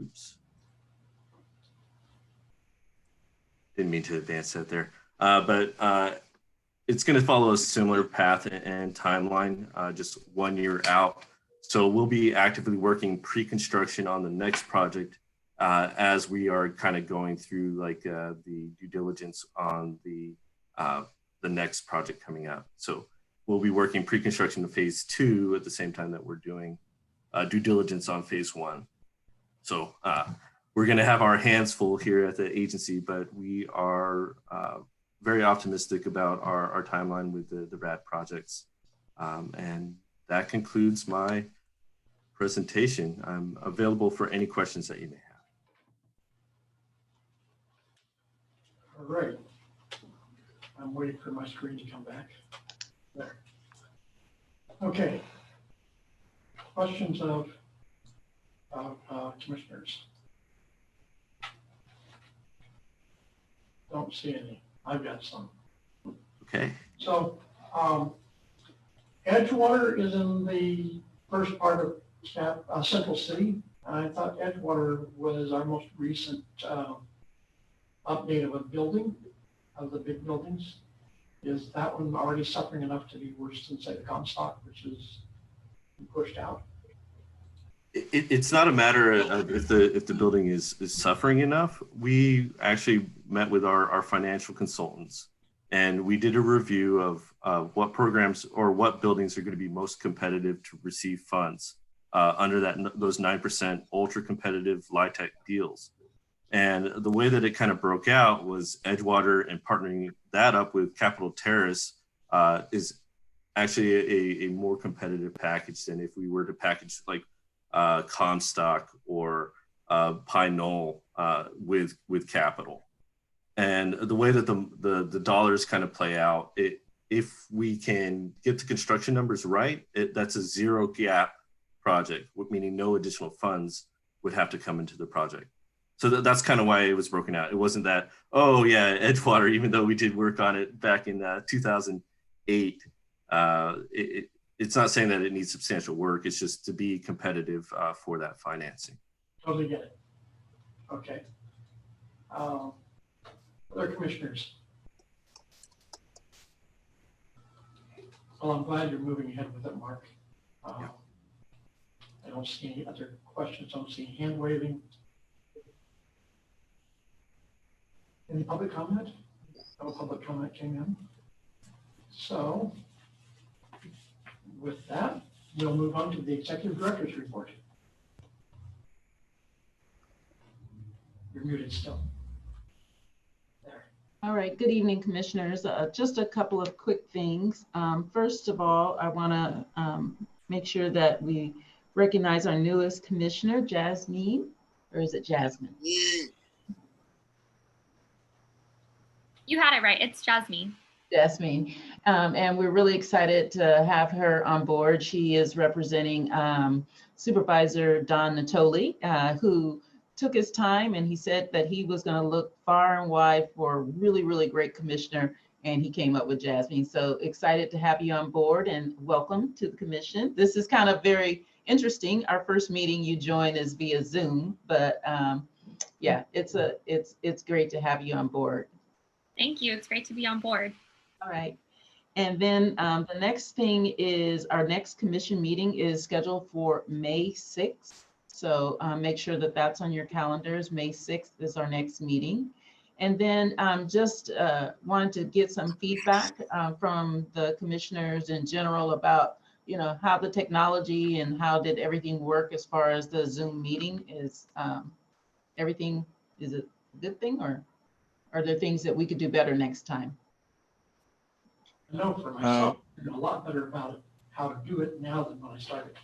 Oops. Didn't mean to advance that there. It's going to follow a similar path and timeline, just 1 year out. So we'll be actively working pre-construction on the next project as we are kind of going through like the due diligence on the next project coming up. So we'll be working pre-construction to phase 2 at the same time that we're doing due diligence on phase 1. So we're going to have our hands full here at the agency, but we are very optimistic about our timeline with the RAD projects. And that concludes my presentation. I'm available for any questions that you may have. All right. I'm waiting for my screen to come back. There. Okay. Questions of commissioners? Don't see any. I've got some. Okay. So Edgewater is in the first part of Central City. I thought Edgewater was our most recent update of a building, of the big buildings. Is that one already suffering enough to be worse than, say, the Comstock, which is pushed out? It's not a matter of if the building is suffering enough. We actually met with our financial consultants, and we did a review of what programs or what buildings are going to be most competitive to receive funds under those 9% ultra competitive LIHTC deals. And the way that it kind of broke out was Edgewater, and partnering that up with Capitol Terrace is actually a more competitive package than if we were to package like Comstock or Pine Knoll with Capitol. And the way that the dollars kind of play out, if we can get the construction numbers right, that's a zero gap project, meaning no additional funds would have to come into the project. So that's kind of why it was broken out. It wasn't that, oh yeah, Edgewater, even though we did work on it back in 2008, it's not saying that it needs substantial work. It's just to be competitive for that financing. Totally get it. Okay. Other commissioners? Well, I'm glad you're moving ahead with it, Mark. I don't see any other questions. I don't see hand waving. Any public comment? No public comment came in. So with that, we'll move on to the executive director's report. You're muted still. There. All right, good evening, commissioners. Just a couple of quick things. First of all, I want to make sure that we recognize our newest commissioner, Jasmine, or is it Jasmine? You had it right. It's Jasmine. Jasmine. And we're really excited to have her on board. She is representing Supervisor Don Natoli, who took his time, and he said that he was going to look far and wide for a really, really great commissioner, and he came up with Jasmine. So excited to have you on board, and welcome to the commission. This is kind of very interesting. Our first meeting you joined is via Zoom, but yeah, it's great to have you on board. Thank you. It's great to be on board. All right. And then the next thing is our next commission meeting is scheduled for May 6th. So make sure that that's on your calendars. May 6th is our next meeting. And then just wanted to get some feedback from the commissioners in general about, you know, how the technology and how did everything work as far as the Zoom meeting is. Everything, is it a good thing, or are there things that we could do better next time? I know for myself, I know a lot better about it, how to do it now than when I started.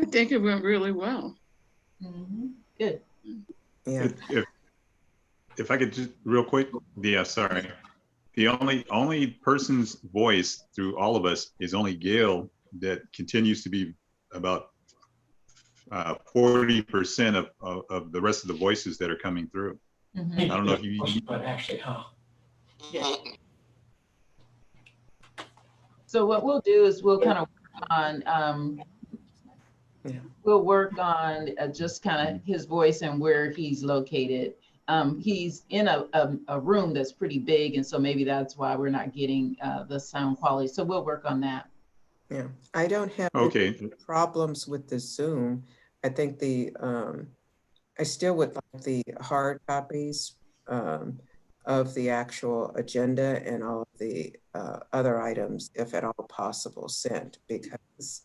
I think it went really well. Mm-hmm. Good. Yeah. If I could just real quick, sorry. The only person's voice through all of us is only Gail that continues to be about 40% of the rest of the voices that are coming through. Mm-hmm. I don't know if you. But actually, yeah. So what we'll do is we'll kind of work on We'll work on just kind of his voice and where he's located. He's in a room that's pretty big, and so maybe that's why we're not getting the sound quality. So we'll work on that. Yeah, I don't have any problems with the Zoom. I think I still would like the hard copies of the actual agenda and all of the other items, if at all possible, sent, because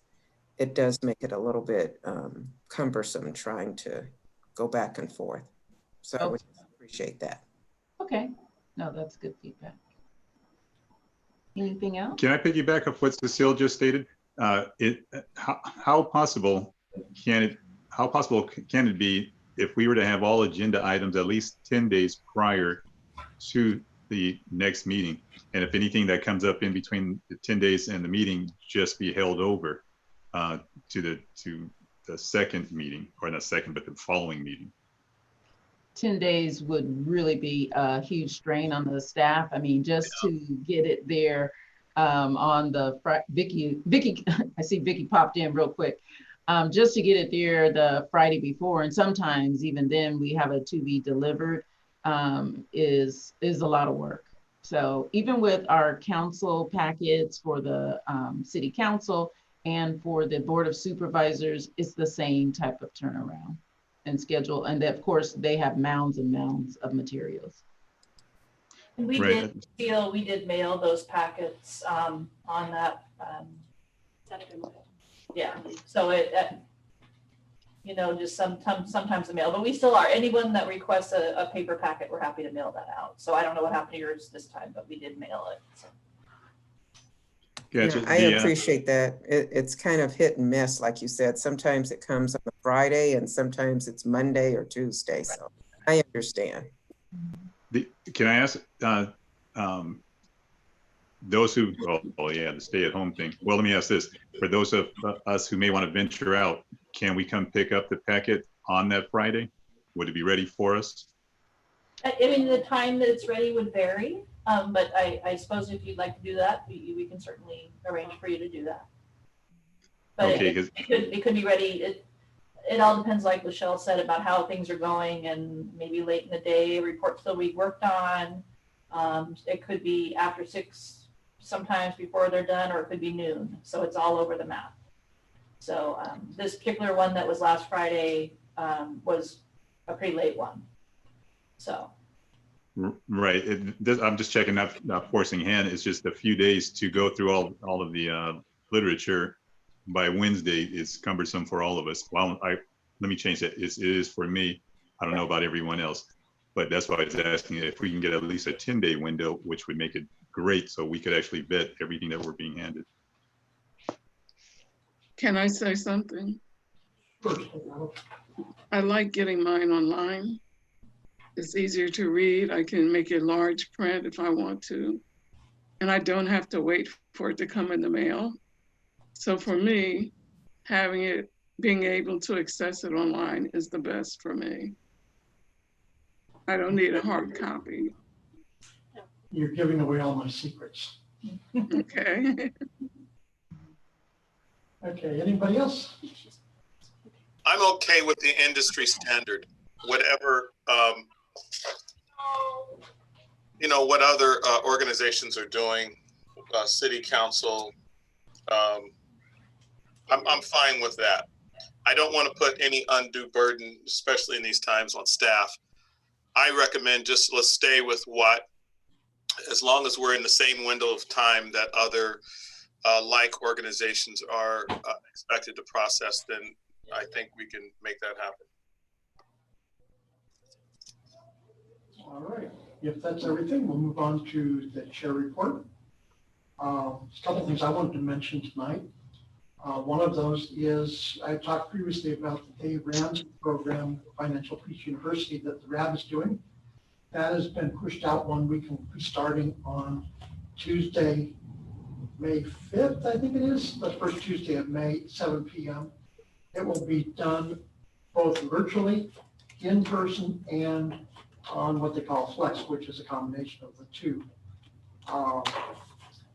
it does make it a little bit cumbersome trying to go back and forth. So I would appreciate that. Okay, no, that's good feedback. Anything else? Can I piggyback off what Cecile just stated? How possible can it be if we were to have all agenda items at least 10 days prior to the next meeting, and if anything that comes up in between the 10 days and the meeting just be held over to the second meeting, or not second, but the following meeting? 10 days would really be a huge strain on the staff. I mean, just to get it there on the Vicky, I see Vicky popped in real quick. Just to get it there the Friday before, and sometimes even then we have it to be delivered, is a lot of work. So even with our council packets for the city council and for the board of supervisors, it's the same type of turnaround and schedule. And of course they have mounds and mounds of materials. And we did mail those packets on that. Yeah, so you know, just sometimes the mail, but we still are. Anyone that requests a paper packet, we're happy to mail that out. So I don't know what happened to yours this time, but we did mail it. So. Gotcha. Yeah, I appreciate that. It's kind of hit and miss, like you said. Sometimes it comes on a Friday and sometimes it's Monday or Tuesday. So I understand. Can I ask those who, the stay-at-home thing. Well, let me ask this. For those of us who may want to venture out, can we come pick up the packet on that Friday? Would it be ready for us? I mean, the time that it's ready would vary, but I suppose if you'd like to do that, we can certainly arrange for you to do that. But okay, it could be ready. It all depends, like Michelle said, about how things are going, and maybe late in the day, reports that we worked on. It could be after 6, sometimes before they're done, or it could be noon. So it's all over the map. So this particular one that was last Friday was a pretty late one. So. Right. I'm just checking, not forcing hand. It's just a few days to go through all of the literature. By Wednesday, it's cumbersome for all of us. Well, let me change that. It is for me. I don't know about everyone else, but that's why I was asking if we can get at least a 10-day window, which would make it great, so we could actually vet everything that we're being handed. Can I say something? I like getting mine online. It's easier to read. I can make it large print if I want to, and I don't have to wait for it to come in the mail. So for me, being able to access it online is the best for me. I don't need a hard copy. You're giving away all my secrets. Okay. Okay, anybody else? I'm okay with the industry standard, whatever, you know, what other organizations are doing, city council. I'm fine with that. I don't want to put any undue burden, especially in these times, on staff. I recommend just let's stay with what, as long as we're in the same window of time that other like organizations are expected to process, then I think we can make that happen. All right, if that's everything, we'll move on to the chair report. A couple of things I wanted to mention tonight. One of those is, I talked previously about the Dave Rand program, Financial Peace University, that the RAD is doing. That has been pushed out 1 week and will be starting on Tuesday, May 5th, I think it is, the first Tuesday of May, 7 p.m. It will be done both virtually, in person, and on what they call Flex, which is a combination of the two.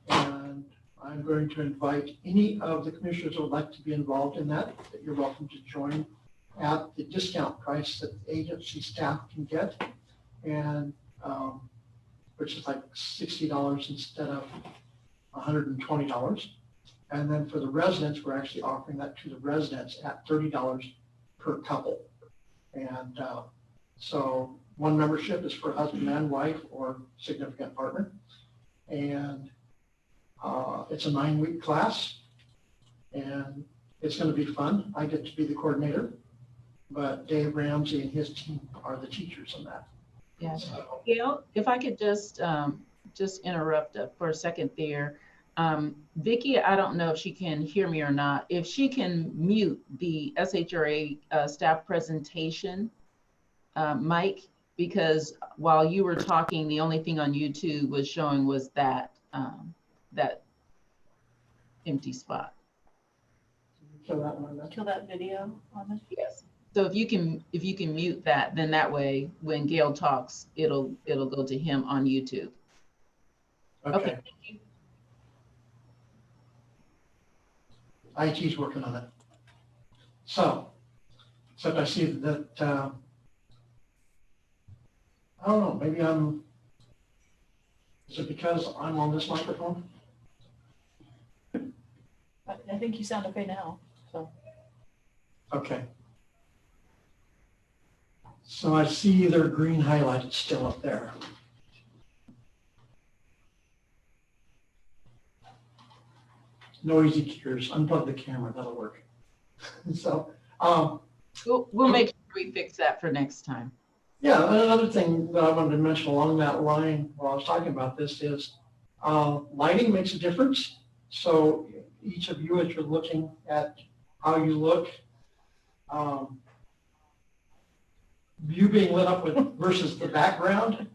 And I'm going to invite any of the commissioners who would like to be involved in that you're welcome to join at the discount price that the agency staff can get, and which is like $60 instead of $120. And then for the residents, we're actually offering that to the residents at $30 per couple. And so one membership is for husband and wife or significant partner. And it's a 9-week class, and it's going to be fun. I get to be the coordinator, but Dave Ramsey and his team are the teachers on that. Yeah. So, Gail, if I could just interrupt for a second there. Vicki, I don't know if she can hear me or not. If she can mute the SHRA staff presentation mic, because while you were talking, the only thing on YouTube was showing was that that empty spot. kill that one. Kill that video on this. Yes. So if you can mute that, then that way when Gail talks, it'll go to him on YouTube. Okay. Thank you. IT's working on it. So, except I see that, I don't know, maybe is it because I'm on this microphone? I think you sound okay now, so. Okay. So I see their green highlighted still up there. Noisy gears, unplug the camera, that'll work. So, we'll make sure we fix that for next time. yeah, another thing that I wanted to mention along that line while I was talking about this is lighting makes a difference. So each of you, as you're looking at how you look, you being lit up with versus the background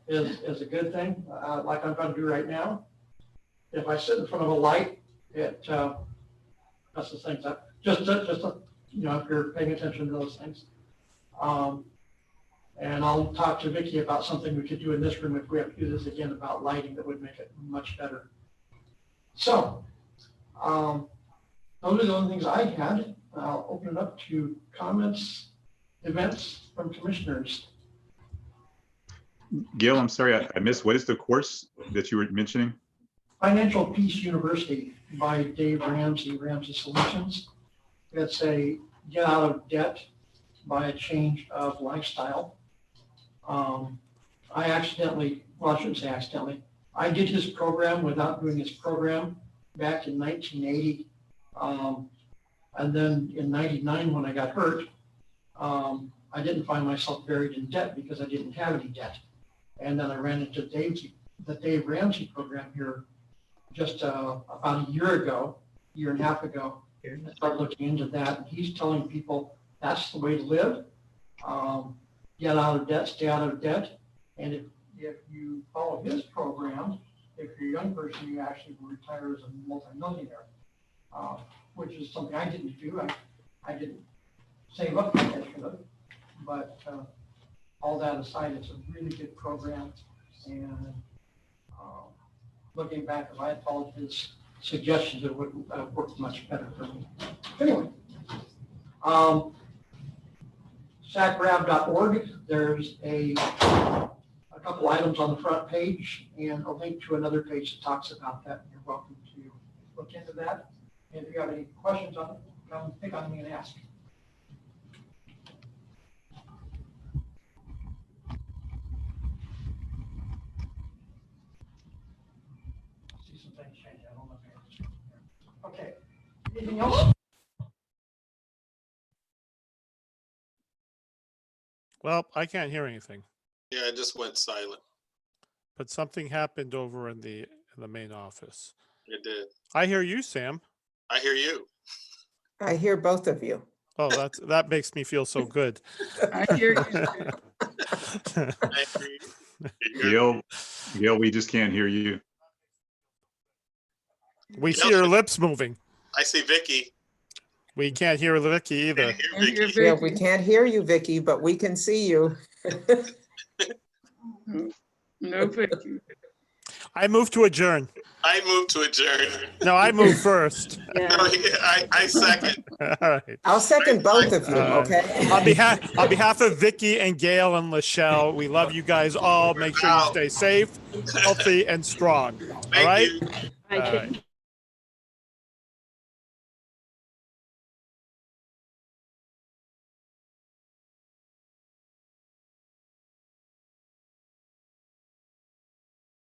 is a good thing, like I'm going to do right now. If I sit in front of a light, it messes things up. Just you know, if you're paying attention to those things. And I'll talk to Vicki about something we could do in this room if we have to do this again about lighting that would make it much better. So those are the only things I had. I'll open it up to comments, events from commissioners. Gail, I'm sorry, I missed. What is the course that you were mentioning? Financial Peace University by Dave Ramsey, Ramsey Solutions. It's a get out of debt by a change of lifestyle. I accidentally, well, I shouldn't say accidentally, I did his program without doing his program back in 1980. And then in 99, when I got hurt, I didn't find myself buried in debt because I didn't have any debt. And then I ran into the Dave Ramsey program here just about a year and a half ago. I started looking into that, and he's telling people that's the way to live. Get out of debt, stay out of debt. And if you follow his program, if you're a young person, you actually will retire as a multimillionaire, which is something I didn't do. I didn't save up like I should have. But all that aside, it's a really good program. And looking back, if I had followed his suggestions, it would have worked much better for me. Anyway, sacrab.org, there's a couple items on the front page and a link to another page that talks about that. You're welcome to look into that. And if you have any questions on it, come pick on me and ask. See some things change. I don't know if okay. Anything else? Well, I can't hear anything, Yeah, it just went silent. but something happened over in the main office. It did. I hear you, Sam. I hear you. I hear both of you. Oh, that makes me feel so good. I hear you. I hear you. Gail, we just can't hear you. We see her lips moving. I see Vicki. We can't hear Vicky either. Yeah, we can't hear you, Vicki, but we can see you. No, Vicky. I move to adjourn. I move to adjourn. No, I move first. No, I second. All right. I'll second both of you, okay? On behalf of Vicky and Gail and Lachelle, we love you guys all. Make sure you stay safe, healthy, and strong. All Thank right? you. All right.